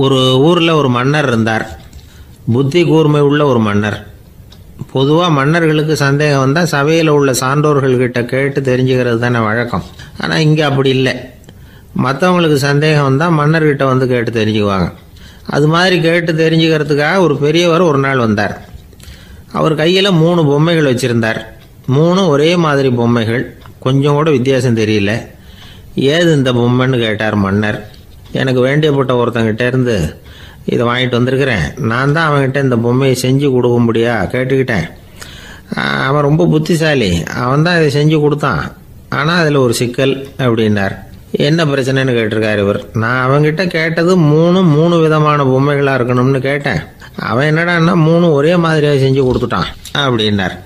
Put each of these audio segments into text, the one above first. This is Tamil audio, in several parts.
ஒரு ஊரில் ஒரு மன்னர் இருந்தார். புத்தி கூர்மை உள்ள ஒரு மன்னர். பொதுவாக மன்னர்களுக்கு சந்தேகம் வந்தால் சபையில் உள்ள சான்றோர்கள்கிட்ட கேட்டு தெரிஞ்சுக்கிறது தானே வழக்கம். ஆனால் இங்கே அப்படி இல்லை. மற்றவங்களுக்கு சந்தேகம் வந்தால் மன்னர்கிட்ட வந்து கேட்டு தெரிஞ்சுக்குவாங்க. அது மாதிரி கேட்டு தெரிஞ்சுக்கிறதுக்காக ஒரு பெரியவர் ஒரு நாள் வந்தார். அவர் கையில் 3 பொம்மைகள் வச்சுருந்தார். 3 ஒரே மாதிரி பொம்மைகள், கொஞ்சம் கூட வித்தியாசம் தெரியல. ஏது இந்த பொம்மைன்னு கேட்டார் மன்னர். எனக்கு வேண்டியப்பட்ட ஒருத்தங்கிட்ட இருந்து இதை வாங்கிட்டு வந்திருக்கிறேன். நான் தான் அவன்கிட்ட இந்த பொம்மையை செஞ்சு கொடுக்க முடியா கேட்டுக்கிட்டேன். அவன் ரொம்ப புத்திசாலி, அவன் தான் இதை செஞ்சு கொடுத்தான். ஆனால் அதில் ஒரு சிக்கல் அப்படின்னார். என்ன பிரச்சனைன்னு கேட்டிருக்காரு இவர். நான் அவன்கிட்ட கேட்டது 3 விதமான பொம்மைகளாக இருக்கணும்னு கேட்டேன். அவன் என்னடான்னா 3 ஒரே மாதிரியாக செஞ்சு கொடுத்துட்டான் அப்படின்னார்.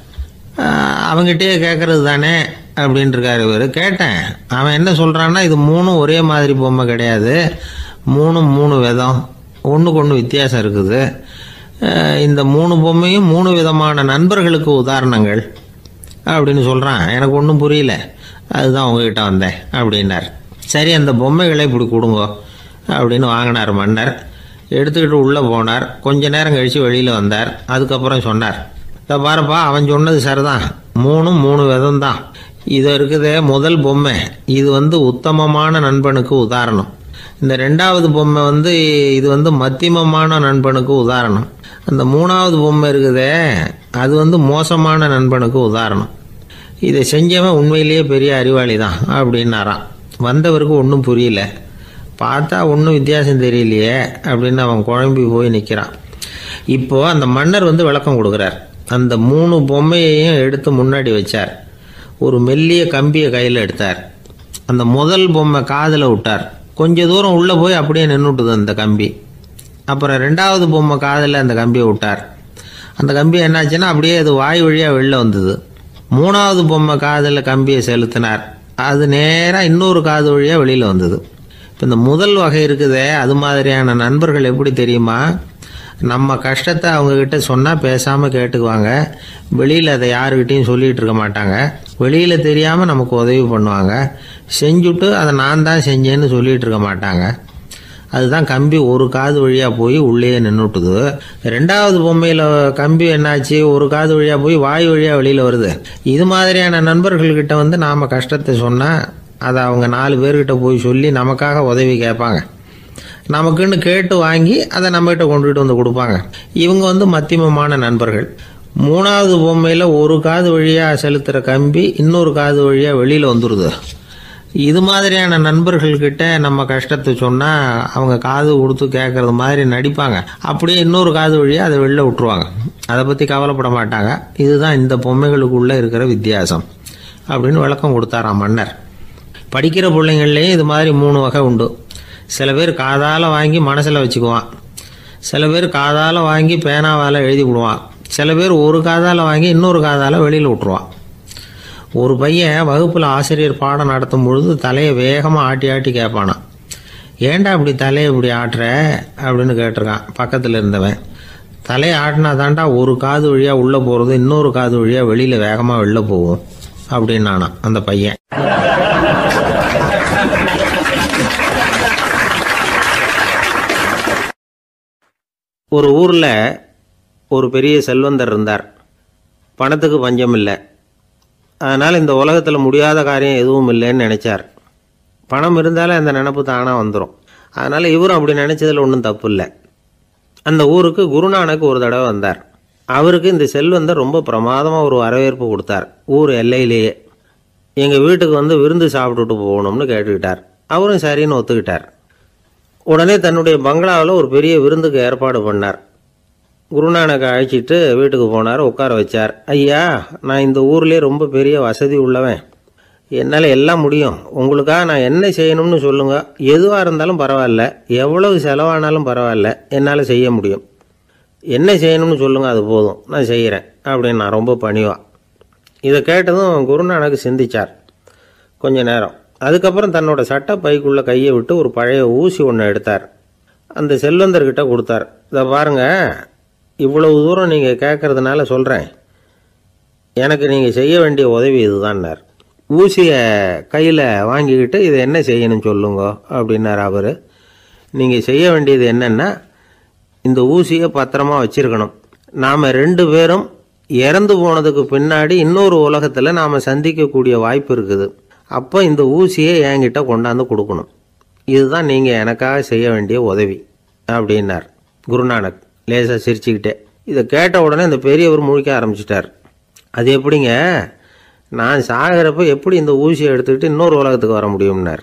அவங்ககிட்டயே கேட்கறது தானே அப்படின்ட்டுருக்காரு இவர். கேட்டேன், அவன் என்ன சொல்கிறான்னா இது 3 ஒரே மாதிரி பொம்மை கிடையாது, 3 விதம், ஒன்றுக்கு ஒன்று வித்தியாசம் இருக்குது. இந்த 3 பொம்மையும் 3 விதமான நண்பர்களுக்கு உதாரணங்கள் அப்படின்னு சொல்கிறான். எனக்கு ஒன்றும் புரியல, அதுதான் உங்ககிட்ட வந்தேன் அப்படின்னார். சரி, அந்த பொம்மைகளை இப்படி கொடுங்க அப்படின்னு வாங்கினார் மன்னர். எடுத்துக்கிட்டு உள்ளே போனார். கொஞ்ச நேரம் கழித்து வெளியில் வந்தார். அதுக்கப்புறம் சொன்னார், இதை பாருப்பா, அவன் சொன்னது சரிதான், 3 விதம் தான். இது இருக்குதே முதல் பொம்மை, இது உத்தமமான நண்பனுக்கு உதாரணம். இந்த 2வது பொம்மை இது மத்தியமமான நண்பனுக்கு உதாரணம். அந்த 3வது பொம்மை இருக்குதே அது மோசமான நண்பனுக்கு உதாரணம். இதை செஞ்சவன் உண்மையிலேயே பெரிய அறிவாளி தான் அப்படின்னாராம். வந்தவருக்கு ஒன்றும் புரியல. பார்த்தா ஒன்றும் வித்தியாசம் தெரியலையே அப்படின்னு அவன் குழம்பி போய் நிற்கிறான். இப்போது அந்த மன்னர் விளக்கம் கொடுக்குறார். அந்த 3 பொம்மையையும் எடுத்து முன்னாடி வச்சார். ஒரு மெல்லிய கம்பியை கையில் எடுத்தார். அந்த முதல் பொம்மை காதில் விட்டார். கொஞ்ச தூரம் உள்ளே போய் அப்படியே நின்றுட்டுது அந்த கம்பி. அப்புறம் 2வது பொம்மை காதில் அந்த கம்பியை விட்டார். அந்த கம்பி என்னாச்சுன்னா அப்படியே அது வாய் வழியாக வெளில வந்தது. 3வது பொம்மை காதில் கம்பியை செலுத்தினார். அது நேராக இன்னொரு காது வழியாக வெளியில் வந்தது. இப்போ இந்த முதல் வகை இருக்குதே, அது மாதிரியான நண்பர்கள் எப்படி தெரியுமா? நம்ம கஷ்டத்தை அவங்கக்கிட்ட சொன்னால் பேசாமல் கேட்டுக்குவாங்க. வெளியில் அதை யாருக்கிட்டையும் சொல்லிகிட்டு இருக்க மாட்டாங்க. வெளியில் தெரியாமல் நமக்கு உதவி பண்ணுவாங்க. செஞ்சுட்டு அதை நான் தான் செஞ்சேன்னு சொல்லிகிட்டு இருக்க மாட்டாங்க. அதுதான் கம்பி ஒரு காது வழியாக போய் உள்ளே நின்றுட்டுது. 2வது பொம்மையில் கம்பி என்னாச்சு, ஒரு காது வழியாக போய் வாய் வழியாக வெளியில் வருது. இது மாதிரியான நண்பர்கள்கிட்ட நாம் கஷ்டத்தை சொன்னால் அதை அவங்க 4 பேர்கிட்ட போய் சொல்லி நமக்காக உதவி கேட்பாங்க. நமக்குன்னு கேட்டு வாங்கி அதை நம்மகிட்ட கொண்டுகிட்டு வந்து கொடுப்பாங்க. இவங்க மத்தியமமான நண்பர்கள். 3வது பொம்மையில் ஒரு காது வழியாக செலுத்துகிற கம்பி இன்னொரு காது வழியாக வெளியில் வந்துடுது. இது மாதிரியான நண்பர்கள்கிட்ட நம்ம கஷ்டத்தை சொன்னால் அவங்க காது கொடுத்து கேட்குறது மாதிரி நடிப்பாங்க. அப்படியே இன்னொரு காது வழியாக அதை வெளில விட்டுருவாங்க. அதை பற்றி கவலைப்பட மாட்டாங்க. இதுதான் இந்த பொம்மைகளுக்குள்ளே இருக்கிற வித்தியாசம் அப்படின்னு விளக்கம் கொடுத்தாராம் மன்னர். படிக்கிற பிள்ளைங்கள்லேயும் இது மாதிரி 3 வகை உண்டு. சில பேர் காதால் வாங்கி மனசில் வச்சுக்குவான். சில பேர் காதால் வாங்கி பேனாவால் எழுதி விடுவான். சில பேர் ஒரு காதால் வாங்கி இன்னொரு காதால் வெளியில் விட்டுருவான். ஒரு பையன் வகுப்பில் ஆசிரியர் பாடம் நடத்தும் பொழுது தலையை வேகமாக ஆட்டி ஆட்டி கேட்பானான். ஏன்டா இப்படி தலையை இப்படி ஆட்டுற அப்படின்னு கேட்டிருக்கான் பக்கத்தில் இருந்தவன். தலையை ஆட்டினா தாண்டா ஒரு காது வழியாக உள்ளே போகிறது, இன்னொரு காது வழியாக வெளியில் வேகமாக வெளில போகும் அப்படின்னானா அந்த பையன். ஒரு ஊரில் ஒரு பெரிய செல்வந்தர் இருந்தார். பணத்துக்கு பஞ்சம் இல்லை. அதனால் இந்த உலகத்தில் முடியாத காரியம் எதுவும் இல்லைன்னு நினச்சார். பணம் இருந்தாலே அந்த நினப்பு தானாக வந்துடும். அதனால் இவரும் அப்படி நினச்சதில் ஒன்றும் தப்பு இல்லை. அந்த ஊருக்கு குருநானக் ஒரு தடவை வந்தார். அவருக்கு இந்த செல்வந்தர் ரொம்ப பிரமாதமாக ஒரு வரவேற்பு கொடுத்தார். ஊர் எல்லையிலேயே எங்கள் வீட்டுக்கு விருந்து சாப்பிட்டுட்டு போகணும்னு கேட்டுக்கிட்டார். அவரும் சரின்னு ஒத்துக்கிட்டார். உடனே தன்னுடைய பங்களாவில் ஒரு பெரிய விருந்துக்கு ஏற்பாடு பண்ணார். குருநானக்கை அழைச்சிட்டு வீட்டுக்கு போனார். உட்கார வச்சார். ஐயா, நான் இந்த ஊர்லேயே ரொம்ப பெரிய வசதி உள்ளவன். என்னால் எல்லாம் முடியும். உங்களுக்காக நான் என்ன செய்யணும்னு சொல்லுங்கள். எதுவாக இருந்தாலும் பரவாயில்ல, எவ்வளவு செலவானாலும் பரவாயில்ல, என்னால் செய்ய முடியும். என்ன செய்யணும்னு சொல்லுங்கள், அது போதும், நான் செய்கிறேன் அப்படின்னு நான் ரொம்ப பணிவா. இதை கேட்டதும் குருநானக் சிந்திச்சார் கொஞ்ச நேரம். அதுக்கப்புறம் தன்னோட சட்டை பைக்குள்ளே கையை விட்டு ஒரு பழைய ஊசி ஒன்று எடுத்தார். அந்த செல்வந்தர்கிட்ட கொடுத்தார். இதை பாருங்க, இவ்வளவு தூரம் நீங்கள் கேட்கறதுனால சொல்கிறேன், எனக்கு நீங்கள் செய்ய வேண்டிய உதவி இதுதான்னார். ஊசியை கையில் வாங்கிக்கிட்டு இதை என்ன செய்யணும்னு சொல்லுங்க அப்படின்னார் அவர். நீங்கள் செய்ய வேண்டியது என்னென்னா, இந்த ஊசியை பத்திரமா வச்சிருக்கணும். நாம் 2 பேரும் இறந்து போனதுக்கு பின்னாடி இன்னொரு உலகத்தில் நாம் சந்திக்கக்கூடிய வாய்ப்பு இருக்குது. அப்போ இந்த ஊசியை என்கிட்ட கொண்டாந்து கொடுக்கணும். இதுதான் நீங்கள் எனக்காக செய்ய வேண்டிய உதவி அப்படின்னார் குருநானக் லேசாக சிரிச்சுக்கிட்டே. இதை கேட்ட உடனே இந்த பெரியவர் முழிக்க ஆரம்பிச்சிட்டார். அது எப்படிங்க, நான் சாகிறப்ப எப்படி இந்த ஊசியை எடுத்துக்கிட்டு இன்னொரு உலகத்துக்கு வர முடியும்னார்.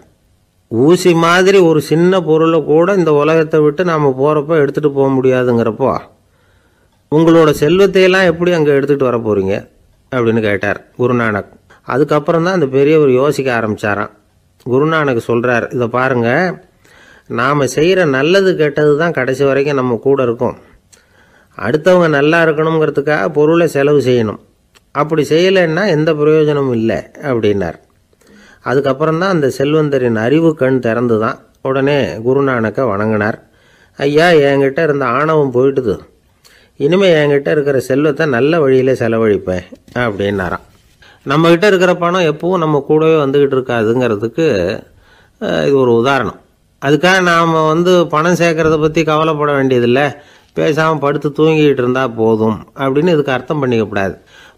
ஊசி மாதிரி ஒரு சின்ன பொருளை கூட இந்த உலகத்தை விட்டு நாம் போகிறப்ப எடுத்துகிட்டு போக முடியாதுங்கிறப்போ உங்களோட செல்வத்தையெல்லாம் எப்படி அங்கே எடுத்துகிட்டு வர போகிறீங்க அப்படின்னு கேட்டார் குருநானக். அதுக்கப்புறம் தான் அந்த பெரியவர் யோசிக்க ஆரம்பித்தாராம். குருநானக் சொல்கிறார், இதை பாருங்கள், நாம் செய்கிற நல்லது கெட்டது தான் கடைசி வரைக்கும் நம்ம கூட இருக்கும். அடுத்தவங்க நல்லா இருக்கணுங்கிறதுக்காக பொருளை செலவு செய்யணும். அப்படி செய்யலைன்னா எந்த பிரயோஜனமும் இல்லை அப்படின்னார். அதுக்கப்புறம் தான் அந்த செல்வந்தரின் அறிவு கண் திறந்து தான் உடனே குருநானக்கை வணங்கினார். ஐயா, என்கிட்ட இருந்த ஆணவம் போயிட்டுது, இனிமேல் என்கிட்ட இருக்கிற செல்வத்தை நல்ல வழியில் செலவழிப்பேன் அப்படின்னாராம். நம்மக்கிட்ட இருக்கிற பணம் எப்பவும் நம்ம கூடவே வந்துக்கிட்டு இருக்காதுங்கிறதுக்கு இது ஒரு உதாரணம். அதுக்காக நாம் பணம் சேர்க்கறத பற்றி கவலைப்பட வேண்டியதில்லை, பேசாமல் படுத்து தூங்கிக்கிட்டு இருந்தால் போதும் அப்படின்னு இதுக்கு அர்த்தம் பண்ணிக்கப்படாது.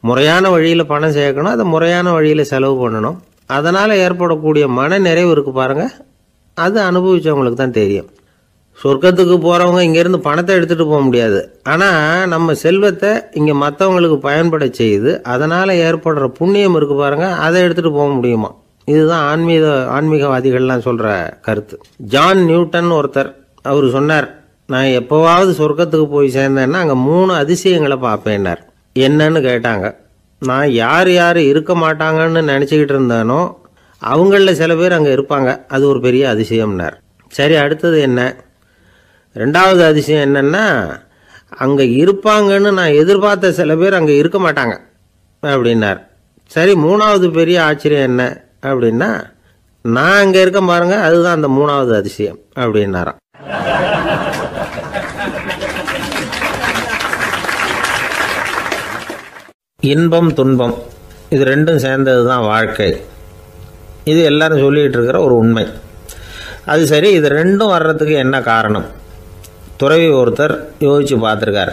முறையான வழியில் பணம் சேர்க்கணும், அதை முறையான வழியில் செலவு பண்ணணும். அதனால் ஏற்படக்கூடிய மன நிறைவு இருக்குது பாருங்கள், அது அனுபவித்தவங்களுக்கு தான் தெரியும். சொர்க்கத்துக்கு போகிறவங்க இங்கேருந்து பணத்தை எடுத்துகிட்டு போக முடியாது. ஆனால் நம்ம செல்வத்தை இங்கே மற்றவங்களுக்கு பயன்பட செய்து அதனால் ஏற்படுற புண்ணியம் இருக்குது பாருங்கள், அதை எடுத்துகிட்டு போக முடியுமா? இதுதான் ஆன்மீகவாதிகள்லாம் சொல்கிற கருத்து. ஜான் நியூட்டன் ஒருத்தர், அவர் சொன்னார், நான் எப்போவாவது சொர்க்கத்துக்கு போய் சேர்ந்தேன்னா அங்கே 3 அதிசயங்களை பார்ப்பேன்னார். என்னன்னு கேட்டாங்க. நான் யார் யார் இருக்க மாட்டாங்கன்னு நினச்சிக்கிட்டு இருந்தானோ அவங்களில் சில பேர் அங்கே இருப்பாங்க, அது ஒரு பெரிய அதிசயம்னார். சரி, அடுத்தது என்ன? 2வது அதிசயம் என்னென்னா, அங்கே இருப்பாங்கன்னு நான் எதிர்பார்த்த சில பேர் அங்கே இருக்க மாட்டாங்க அப்படின்னார். சரி, 3வது பெரிய ஆச்சரியம் என்ன அப்படின்னா, நான் அங்கே இருக்க பாருங்க, அதுதான் அந்த 3வது அதிசயம் அப்படின்னாராம். இன்பம் துன்பம் இது 2ம் சேர்ந்தது தான் வாழ்க்கை. இது எல்லாரும் சொல்லிகிட்டு இருக்கிற ஒரு உண்மை. அது சரி, இது 2ம் வர்றதுக்கு என்ன காரணம்? துறவி ஒருத்தர் யோசித்து பார்த்துருக்கார்.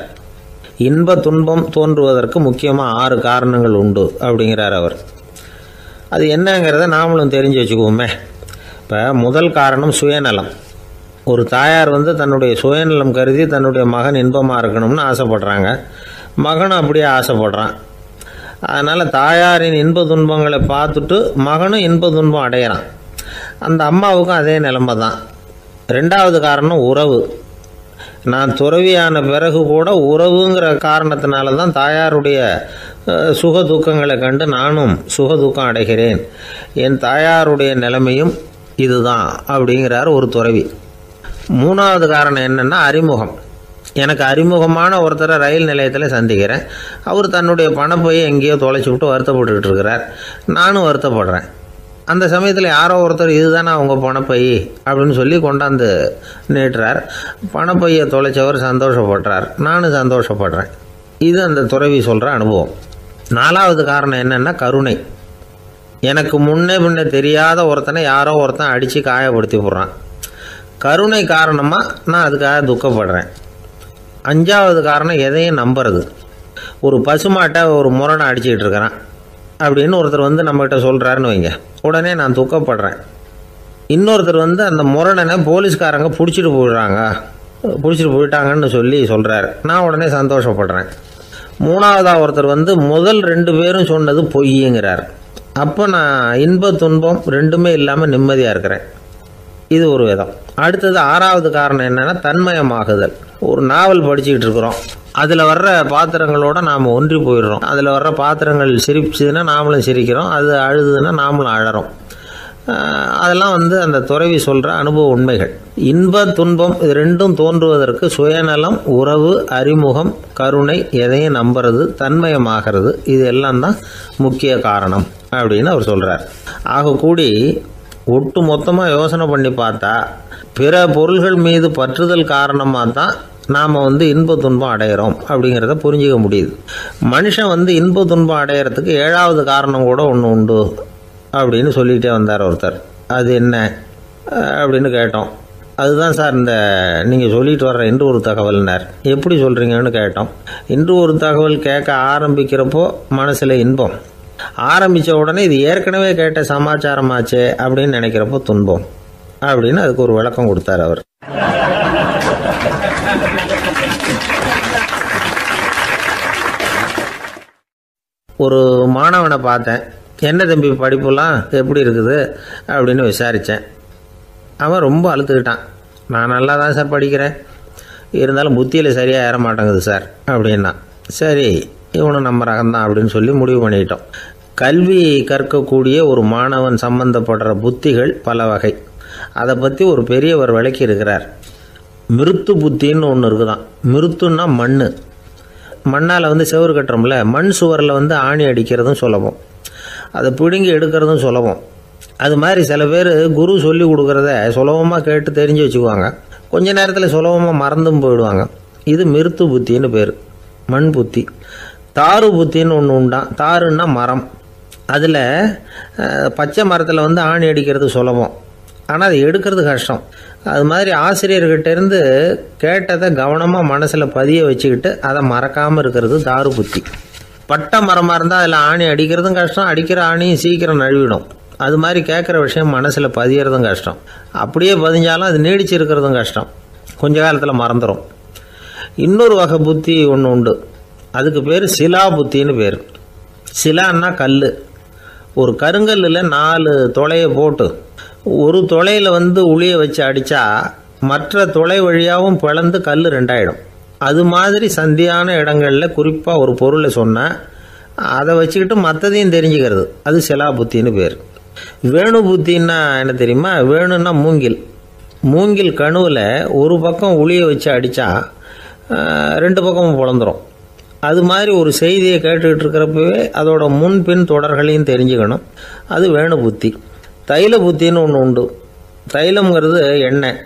இன்ப துன்பம் தோன்றுவதற்கு முக்கியமாக 6 காரணங்கள் உண்டு அப்படிங்கிறார் அவர். அது என்னங்கிறத நாமளும் தெரிஞ்சு வச்சுக்குவோமே. இப்போ முதல் காரணம் சுயநலம். ஒரு தாயார் தன்னுடைய சுயநலம் கருதி தன்னுடைய மகன் இன்பமாக இருக்கணும்னு ஆசைப்படுறாங்க. மகனும் அப்படியே ஆசைப்படுறான். அதனால் தாயாரின் இன்ப துன்பங்களை பார்த்துட்டு மகனும் இன்ப துன்பம் அடையிறான். அந்த அம்மாவுக்கும் அதே நிலைமை தான். 2வது காரணம் உறவு. நான் துறவியான பிறகு கூட உறவுங்கிற காரணத்தினால தான் தாயாருடைய சுக துக்கங்களை கண்டு நானும் சுக துக்கம் அடைகிறேன். என் தாயாருடைய நிலைமையும் இதுதான் அப்படிங்கிறார் ஒரு துறவி. 3வது காரணம் என்னென்னா அறிமுகம். எனக்கு அறிமுகமான ஒருத்தரை ரயில் நிலையத்தில் சந்திக்கிறேன். அவர் தன்னுடைய பணப்பையை எங்கேயோ தொலைச்சி விட்டு வருத்தப்பட்டுக்கிட்டு இருக்கிறார். நானும் வருத்தப்படுறேன். அந்த சமயத்தில் யாரோ ஒருத்தர் இதுதானே அவங்க பணப்பை அப்படின்னு சொல்லி கொண்டாந்து நீட்டுறார். பணப்பையை தொலைச்சவர் சந்தோஷப்படுறார், நானும் சந்தோஷப்படுறேன். இது அந்த துறவி சொல்கிற அனுபவம். 4வது காரணம் என்னென்னா கருணை. எனக்கு முன்னே தெரியாத ஒருத்தனை யாரோ ஒருத்தன் அடித்து காயப்படுத்தி போடுறான். கருணை காரணமாக நான் அதுக்காக துக்கப்படுறேன். 5வது காரணம் எதையும் நம்புறது. ஒரு பசுமாட்டை ஒரு முரணை அடிச்சுக்கிட்டு இருக்கிறான் அப்படின்னு ஒருத்தர் நம்மகிட்ட சொல்கிறாருன்னு வைங்க, உடனே நான் துக்கப்படுறேன். இன்னொருத்தர் அந்த முரணனை போலீஸ்காரங்க பிடிச்சிட்டு போயிட்டாங்கன்னு சொல்கிறாரு, நான் உடனே சந்தோஷப்படுறேன். 3வதாக ஒருத்தர் முதல் 2 பேரும் சொன்னது பொய்யுங்கிறார். அப்போ நான் இன்ப துன்பம் 2மே இல்லாமல் நிம்மதியாக இருக்கிறேன். இது ஒரு விதம். அடுத்தது 6வது காரணம் என்னென்னா தன்மயமாகுதல். ஒரு நாவல் படிச்சுக்கிட்டு இருக்கிறோம், அதில் வர்ற பாத்திரங்களோட நாம் ஒன்றி போயிடுறோம். அதில் வர்ற பாத்திரங்கள் சிரிச்சுதுன்னா நாமளும் சிரிக்கிறோம், அது அழுதுன்னா நாமளும் அழறோம். அதெல்லாம் அந்த துறவி சொல்கிற அனுபவ உண்மைகள். இன்ப துன்பம் இது 2ம் தோன்றுவதற்கு சுயநலம், உறவு, அறிமுகம், கருணை, எதையும் நம்புறது, தன்மயமாகிறது, இது எல்லாம் தான் முக்கிய காரணம் அப்படின்னு அவர் சொல்கிறார். ஆகக்கூடி ஒட்டு மொத்தமாக யோசனை பண்ணி பார்த்தா பிற பொருள்கள் மீது பற்றுதல் காரணமாக தான் நாம் இன்ப துன்பம் அடையிறோம் அப்படிங்கிறத புரிஞ்சிக்க முடியுது. மனுஷன் இன்ப துன்பம் அடையிறதுக்கு 7வது காரணம் கூட ஒன்று உண்டு அப்படின்னு சொல்லிகிட்டே வந்தார் ஒருத்தர். அது என்ன அப்படின்னு கேட்டோம். அதுதான் சார் இந்த நீங்கள் சொல்லிட்டு வர்ற இன்று ஒரு தகவல்னார். எப்படி சொல்கிறீங்கன்னு கேட்டோம். இன்று ஒரு தகவல் கேட்க ஆரம்பிக்கிறப்போ மனசில் இன்பம், ஆரம்பித்த உடனே இது ஏற்கனவே கேட்ட சமாச்சாரமாச்சே அப்படின்னு நினைக்கிறப்போ துன்பம் அப்படின்னு அதுக்கு ஒரு விளக்கம் கொடுத்தார் அவர். ஒரு மாணவனை பார்த்தேன். என்ன தம்பி படிப்புலாம் எப்படி இருக்குது அப்படின்னு விசாரித்தேன். அவன் ரொம்ப அழுத்துக்கிட்டான். நான் நல்லா தான் சார் படிக்கிறேன், இருந்தாலும் புத்தியில் சரியாக ஏற மாட்டேங்குது சார் அப்படின்னா. சரி, இவனும் நம்ம ரகம்தான் அப்படின்னு சொல்லி முடிவு பண்ணிட்டோம். கல்வி கற்கக்கூடிய ஒரு மாணவன் சம்பந்தப்படுற புத்திகள் பல வகை. அதை பற்றி ஒரு பெரியவர் விளக்கி இருக்கிறார். மிருத்து புத்தின்னு ஒன்று இருக்குதான். மிருத்துன்னா மண்ணால் செவுறு கட்டுறோம்ல, மண் சுவரில் ஆணி அடிக்கிறதும் சுலபம், அதை பிடுங்கி எடுக்கிறதும் சுலபம். அது மாதிரி சில பேர் குரு சொல்லி கொடுக்குறத சுலபமாக கேட்டு தெரிஞ்சு வச்சுக்குவாங்க, கொஞ்ச நேரத்தில் சுலபமாக மறந்தும் போயிடுவாங்க. இது மிருத்து புத்தின்னு பேர், மண் புத்தி. தாரு புத்தின்னு ஒன்று உண்டான். தாருன்னா மரம். அதில் பச்சை மரத்தில் ஆணி அடிக்கிறது சுலபம், ஆனால் அதை எடுக்கிறது கஷ்டம். அது மாதிரி ஆசிரியர்கிட்டேருந்து கேட்டதை கவனமாக மனசில் பதிய வச்சுக்கிட்டு அதை மறக்காமல் இருக்கிறது தாரு புத்தி. பட்டை மரமாக இருந்தால் அதில் ஆணி அடிக்கிறதும் கஷ்டம், அடிக்கிற ஆணியும் சீக்கிரம் நழுவிடும். அது மாதிரி கேட்குற விஷயம் மனசில் பதியறதும் கஷ்டம். அப்படியே பதிஞ்சாலும் அது நீடிச்சு இருக்கிறதும் கஷ்டம், கொஞ்ச காலத்தில் மறந்துடும். இன்னொரு வகை புத்தி ஒன்று உண்டு, அதுக்கு பேர் சிலா புத்தின்னு பேர். சிலான்னா கல். ஒரு கருங்கல்லில் 4 துளையை போட்டு ஒரு துளையில் உளியை வச்சு அடித்தா மற்ற துளை வழியாகவும் பிளந்து கல் 2 ஆகிடும். அது மாதிரி சந்தியான இடங்களில் குறிப்பாக ஒரு பொருளை சொன்னால் அதை வச்சுக்கிட்டு மற்றதையும் தெரிஞ்சுக்கிறது, அது சிலா புத்தின்னு பேர். வேணு புத்தின்னா என்ன தெரியுமா? வேணுன்னா மூங்கில் கணுவில் ஒரு பக்கம் உளியை வச்சு அடித்தா 2 பக்கமும் பிளந்துடும். அது மாதிரி ஒரு செய்தியை கேட்டுக்கிட்டு இருக்கிறப்பவே அதோட முன்பின் தொடர்களையும் தெரிஞ்சுக்கணும், அது வேணு புத்தி. தைல புத்தின்னு ஒன்று உண்டு. தைலம்ங்கிறது எண்ணெய்.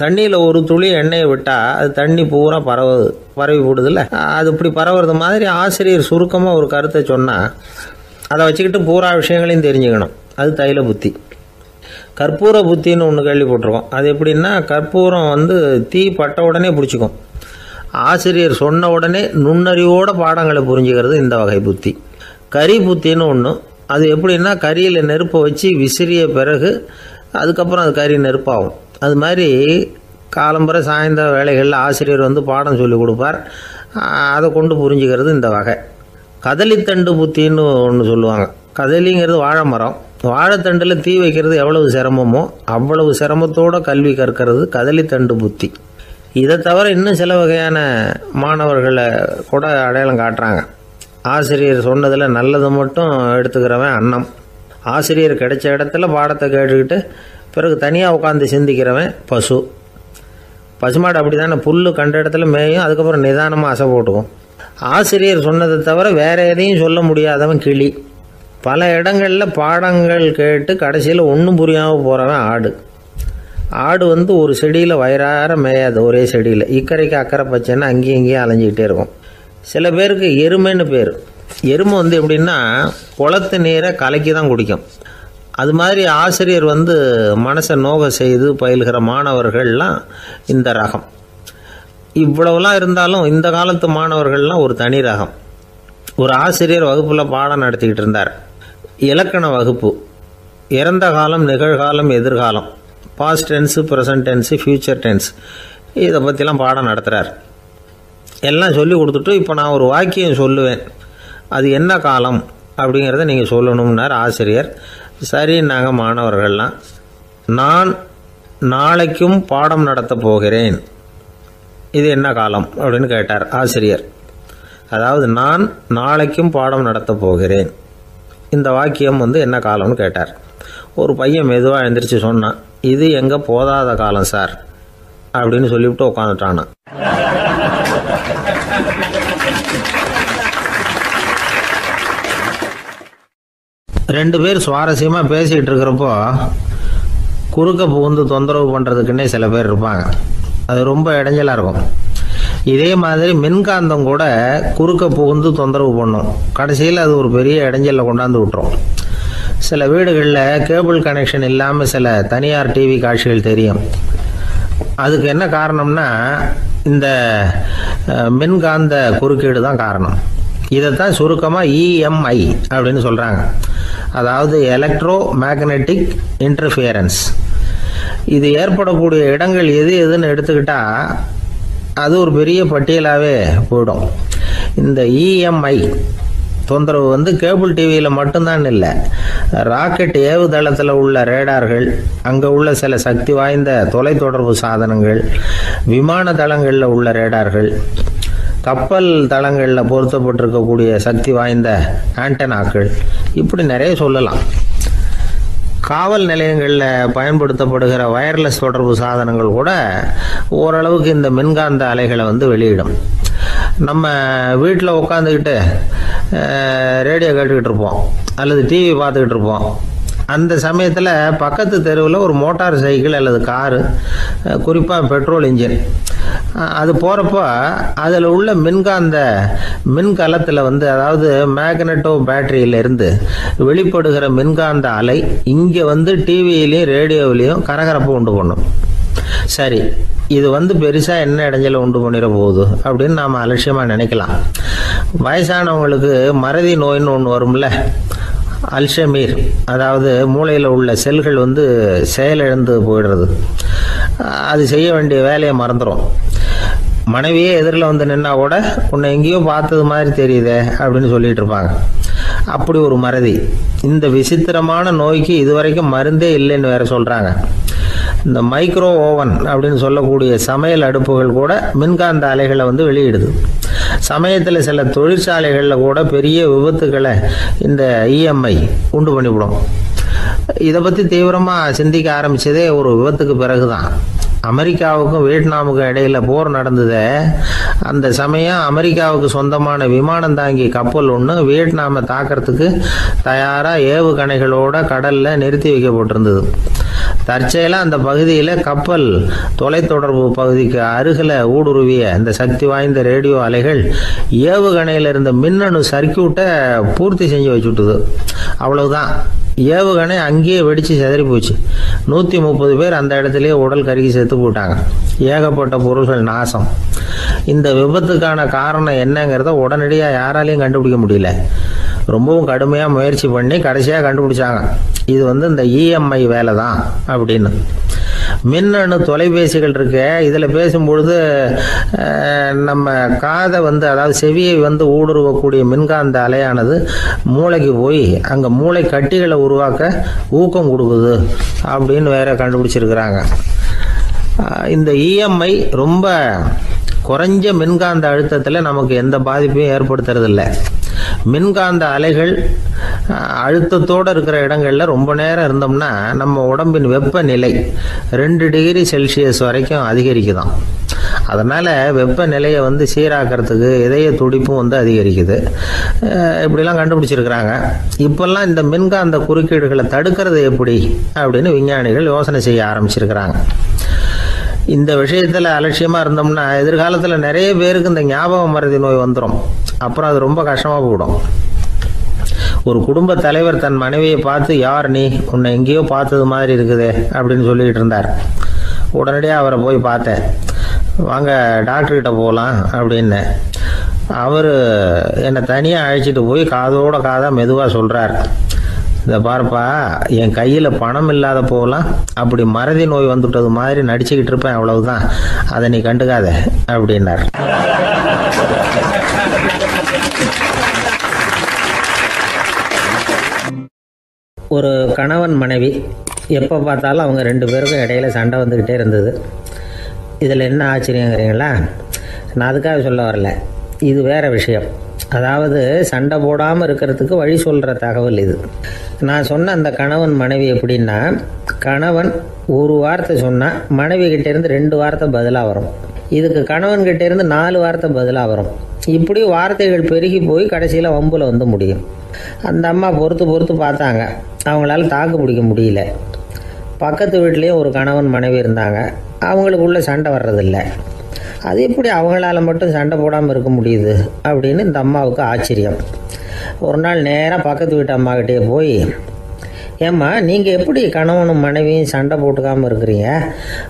தண்ணியில் ஒரு துளி எண்ணெயை விட்டால் அது தண்ணி பூரா பரவி போடுதில்ல, அது இப்படி பரவுறது மாதிரி ஆசிரியர் சுருக்கமாக ஒரு கருத்தை சொன்னால் அதை வச்சுக்கிட்டு பூரா விஷயங்களையும் தெரிஞ்சுக்கணும், அது தைல புத்தி. கற்பூர புத்தின்னு ஒன்று கேள்விப்பட்டிருக்கோம். அது எப்படின்னா, கற்பூரம் தீ பட்ட உடனே பிடிச்சிக்கும். ஆசிரியர் சொன்ன உடனே நுண்ணறிவோட பாடங்களை புரிஞ்சுக்கிறது இந்த வகை புத்தி. கரி புத்தின்னு ஒன்று. அது எப்படின்னா, கரியில் நெருப்பை வச்சு விசிறிய பிறகு அதுக்கப்புறம் அது கறி நெருப்பாகும். அது மாதிரி காலம்பரை சாயந்தர வேலைகளில் ஆசிரியர் பாடம் சொல்லி கொடுப்பார், அதை கொண்டு புரிஞ்சுக்கிறது இந்த வகை. கதலித்தண்டு புத்தின்னு ஒன்று சொல்லுவாங்க. கதலிங்கிறது வாழை மரம். வாழைத்தண்டில் தீ வைக்கிறது எவ்வளவு சிரமமோ அவ்வளவு சிரமத்தோடு கல்வி கற்கிறது கதலித்தண்டு புத்தி. இதை தவிர இன்னும் சில வகையான மாணவர்களை கூட அடையாளம் காட்டுறாங்க. ஆசிரியர் சொன்னதில் நல்லதை மட்டும் எடுத்துக்கிறவன் அன்னம். ஆசிரியர் கிடைச்ச இடத்துல பாடத்தை கேட்டுக்கிட்டு பிறகு தனியாக உட்காந்து சிந்திக்கிறவன் பசுமாடு அப்படி தானே, புல் கண்ட இடத்துல மேயும், அதுக்கப்புறம் நிதானமாக அசை போட்டுக்கும். ஆசிரியர் சொன்னதை தவிர வேறு எதையும் சொல்ல முடியாதவன் கிளி. பல இடங்களில் பாடங்கள் கேட்டு கடைசியில் ஒன்றும் புரியாமல் போகிறவன் ஆடு ஒரு செடியில் வயிறார மேயாது, ஒரே செடியில் இக்கரைக்கு அக்கறை பச்சைன்னா அங்கேயும் இங்கேயும் அலைஞ்சிக்கிட்டே இருக்கும். சில பேருக்கு எருமைன்னு பேர். எருமை எப்படின்னா குளத்து நீரை கலக்கி தான் குடிக்கும். அது மாதிரி ஆசிரியர் மனசை நோக செய்து பயில்கிற மாணவர்கள்லாம் இந்த ரகம். இவ்வளவுலாம் இருந்தாலும் இந்த காலத்து மாணவர்கள்லாம் ஒரு தனி ரகம். ஒரு ஆசிரியர் வகுப்பில் பாடம் நடத்திக்கிட்டு இருந்தார். இலக்கண வகுப்பு. இறந்த காலம், நிகழ்காலம், எதிர்காலம், past tense, present tense, future tense, இதை பற்றிலாம் பாடம் நடத்துகிறார். எல்லாம் சொல்லி கொடுத்துட்டு இப்போ நான் ஒரு வாக்கியம் சொல்லுவேன், அது என்ன காலம் அப்படிங்கிறத நீங்கள் சொல்லணும்னார் ஆசிரியர். சரி, நாங்கள் மாணவர்கள்லாம், நான் நாளைக்கும் பாடம் நடத்த போகிறேன், இது என்ன காலம் அப்படின்னு கேட்டார் ஆசிரியர். அதாவது நான் நாளைக்கும் பாடம் நடத்த போகிறேன், இந்த வாக்கியம் என்ன காலம்னு கேட்டார். ஒரு பையன் மெதுவாக எழுந்திரிச்சு சொன்னான், இது எங்கே போதாத காலம் சார் அப்படின்னு சொல்லிவிட்டு உட்காந்துட்டானா. ரெண்டு பேர் சுவாரஸ்யமாக பேசிகிட்டு இருக்கிறப்போ குறுக்க புகுந்து தொந்தரவு பண்ணுறதுக்குன்னே சில பேர் இருப்பாங்க. அது ரொம்ப இடைஞ்சலாக இருக்கும். இதே மாதிரி மின்காந்தம் கூட குறுக்க புகுந்து தொந்தரவு பண்ணும். கடைசியில் அது ஒரு பெரிய இடைஞ்சலில் கொண்டாந்து விட்டுரும். சில வீடுகளில் கேபிள் கனெக்ஷன் இல்லாமல் சில தனியார் டிவி காட்சிகள் தெரியும். அதுக்கு என்ன காரணம்னா இந்த மின்காந்த குறுக்கீடு தான் காரணம். இதைத்தான் சுருக்கமாக இஎம்ஐ அப்படின்னு சொல்கிறாங்க. அதாவது எலக்ட்ரோ மேக்னெட்டிக் இன்டர்ஃபியரன்ஸ். இது ஏற்படக்கூடிய இடங்கள் எது எதுன்னு எடுத்துக்கிட்டா அது ஒரு பெரிய பட்டியலாகவே போயிடும். இந்த இஎம்ஐ தொந்தரவு வந்து கேபிள் டிவியில் மட்டும்தான் இல்லை, ராக்கெட் ஏவுதளத்தில் உள்ள ரேடார்கள், அங்கே உள்ள சில சக்தி வாய்ந்த தொலைத்தொடர்பு சாதனங்கள், விமான தளங்களில் உள்ள ரேடார்கள், கப்பல் தளங்களில் பொருத்தப்பட்டிருக்கக்கூடிய சக்தி வாய்ந்த ஆண்டனாக்கள், இப்படி நிறைய சொல்லலாம். காவல் நிலையங்களில் பயன்படுத்தப்படுகிற வயர்லெஸ் தொடர்பு சாதனங்கள் கூட ஓரளவுக்கு இந்த மின்காந்த அலைகளை வந்து வெளியிடும். நம்ம வீட்டில் உட்காந்துக்கிட்டு ரேடியோ கேட்டுக்கிட்டு இருப்போம் அல்லது டிவி பார்த்துக்கிட்டு இருப்போம். அந்த சமயத்தில் பக்கத்து தெருவில் ஒரு மோட்டார் சைக்கிள் அல்லது காரு, குறிப்பாக பெட்ரோல் இன்ஜின், அது போகிறப்போ அதில் உள்ள மின்கலத்தில் வந்து, அதாவது மேக்னட்டோ பேட்டரியிலிருந்து வெளிப்படுகிற மின்காந்த அலை இங்கே வந்து டிவியிலையும் ரேடியோவிலையும் கரகரப்பை உண்டு பண்ணும். சரி, இது வந்து பெருசாக என்ன இடைஞ்சலை உண்டு பண்ணிட போகுது அப்படின்னு நாம் அலட்சியமாக நினைக்கலாம். வயசானவங்களுக்கு மறதி நோயின்னு ஒன்று வரும்ல, அல்ஷமீர், அதாவது மூளையில் உள்ள செல்கள் வந்து செயலிழந்து போயிடுறது. அது செய்ய வேண்டிய வேலையை மறந்துடும். மனைவியே எதிரில் வந்து நின்னா கூட உன்னை எங்கேயோ பார்த்தது மாதிரி தெரியுதே அப்படின்னு சொல்லிட்டு இருப்பாங்க. அப்படி ஒரு மறதி. இந்த விசித்திரமான நோய்க்கு இதுவரைக்கும் மருந்தே இல்லைன்னு வேற சொல்கிறாங்க. இந்த மைக்ரோ ஓவன் அப்படின்னு சொல்லக்கூடிய சமையல் அடுப்புகள் கூட மின்காந்த அலைகளை வந்து வெளியிடுது. சமயத்தில் சில தொழிற்சாலைகளில் கூட பெரிய விபத்துக்களை இந்த இஎம்ஐ உண்டு பண்ணிவிடும். இதை பற்றி தீவிரமாக சிந்திக்க ஆரம்பித்ததே ஒரு விபத்துக்கு பிறகு தான். அமெரிக்காவுக்கும் வியட்நாமுக்கும் இடையில போர் நடந்தது. அந்த சமயம் அமெரிக்காவுக்கு சொந்தமான விமானம் தாங்கி கப்பல் ஒன்று வியட்நாமை தாக்கிறதுக்கு தயாராக ஏவுகணைகளோட கடலில் நிறுத்தி வைக்கப்பட்டிருந்தது. தற்செயலாக அந்த பகுதியில் கப்பல் தொலைத்தொடர்பு பகுதிக்கு அருகில் ஊடுருவிய இந்த சக்தி வாய்ந்த ரேடியோ அலைகள் ஏவுகணையில் இருந்த மின்னணு சர்க்கியூட்டை பூர்த்தி செஞ்சு வச்சுட்டுது. அவ்வளவுதான், ஏவுகணை அங்கேயே வெடித்து சிதறி போச்சு. 130 பேர் அந்த இடத்துலயே உடல் கருகி செத்து போட்டாங்க. ஏகப்பட்ட பொருள்கள் நாசம். இந்த விபத்துக்கான காரணம் என்னங்கிறத உடனடியாக யாராலையும் கண்டுபிடிக்க முடியல. ரொம்பவும் கடுமையாக முயற்சி பண்ணி கடைசியாக கண்டுபிடிச்சாங்க, இது வந்து இந்த இஎம்ஐ வேலை தான் அப்படின்னு. மின்னணு தொலைபேசிகள் இருக்கு, இதில் பேசும்பொழுது நம்ம காதை வந்து, அதாவது செவியை வந்து ஊடுருவக்கூடிய மின்காந்த அலையானது மூளைக்கு போய் அங்கே மூளை கட்டிகளை உருவாக்க ஊக்கம் கொடுக்குது அப்படின்னு வேற கண்டுபிடிச்சிருக்கிறாங்க. இந்த இஎம்ஐ ரொம்ப குறைஞ்ச மின்காந்த அழுத்தத்தில் நமக்கு எந்த பாதிப்பையும் ஏற்படுத்துறதில்லை. மின்காந்த அலைகள் அழுத்தத்தோடு இருக்கிற இடங்களில் ரொம்ப நேரம் இருந்தோம்னா நம்ம உடம்பின் வெப்பநிலை 2 டிகிரி செல்சியஸ் வரைக்கும் அதிகரிக்குதாம். அதனால் வெப்பநிலையை வந்து சீராக்கிறதுக்கு இதய துடிப்பும் வந்து அதிகரிக்குது. இப்படிலாம் கண்டுபிடிச்சிருக்கிறாங்க. இப்போல்லாம் இந்த மின்காந்த குறுக்கீடுகளை தடுக்கிறது எப்படி அப்படின்னு விஞ்ஞானிகள் யோசனை செய்ய ஆரம்பிச்சிருக்கிறாங்க. இந்த விஷயத்தில் அலட்சியமாக இருந்தோம்னா எதிர்காலத்தில் நிறைய பேருக்கு இந்த ஞாபக மறதி நோய் வந்துடும். அப்புறம் அது ரொம்ப கஷ்டமாக போயிடும். ஒரு குடும்ப தலைவர் தன் மனைவியை பார்த்து, யார் நீ, உன்னை எங்கேயோ பார்த்தது மாதிரி இருக்குதே அப்படின்னு சொல்லிக்கிட்டு இருந்தார். உடனடியாக அவரை போய் பார்த்தேன். வாங்க டாக்டர்கிட்ட போகலாம் அப்படின்னு. அவர் என்னை தனியாக அழைச்சிட்டு போய் காதோட காதாக மெதுவாக சொல்கிறார், இதை பார்ப்பா, என் கையில் பணம் இல்லாத போகலாம் அப்படி மறதி நோய் வந்துட்டது மாதிரி நடிச்சுக்கிட்டு இருப்பேன், அவ்வளவுதான், அதை நீ கண்டுக்காத அப்படின்னார். ஒரு கணவன் மனைவி எப்போ பார்த்தாலும் அவங்க 2 பேருக்கும் இடையில சண்டை வந்துக்கிட்டே இருந்தது. இதில் என்ன ஆச்சரியங்கிறீங்களா? நான் அதுக்காக சொல்ல வரல, இது வேற விஷயம். அதாவது சண்டை போடாமல் இருக்கிறதுக்கு வழி சொல்கிற தகவல் இது. நான் சொன்ன அந்த கணவன் மனைவி எப்படின்னா, கணவன் ஒரு வார்த்தை சொன்னால் மனைவி கிட்டேருந்து 2 வார்த்தை பதிலாக வரும். இதுக்கு கணவன் கிட்டேருந்து 4 வார்த்தை பதிலாக வரும். இப்படி வார்த்தைகள் பெருகி போய் கடைசியில் வம்பில் வந்து முடியும். அந்த அம்மா பொறுத்து பார்த்தாங்க, அவங்களால தாக்கு பிடிக்க முடியல. பக்கத்து வீட்லேயும் ஒரு கணவன் மனைவி இருந்தாங்க, அவங்களுக்குள்ள சண்டை வர்றதில்லை. அது எப்படி அவங்களால மட்டும் சண்டை போடாமல் இருக்க முடியுது அப்படின்னு இந்த அம்மாவுக்கு ஆச்சரியம். ஒரு நாள் நேராக பக்கத்து வீட்டு அம்மாக்கிட்டே போய், ஏம்மா, நீங்கள் எப்படி கணவனும் மனைவியும் சண்டை போட்டுக்காமல் இருக்கிறீங்க?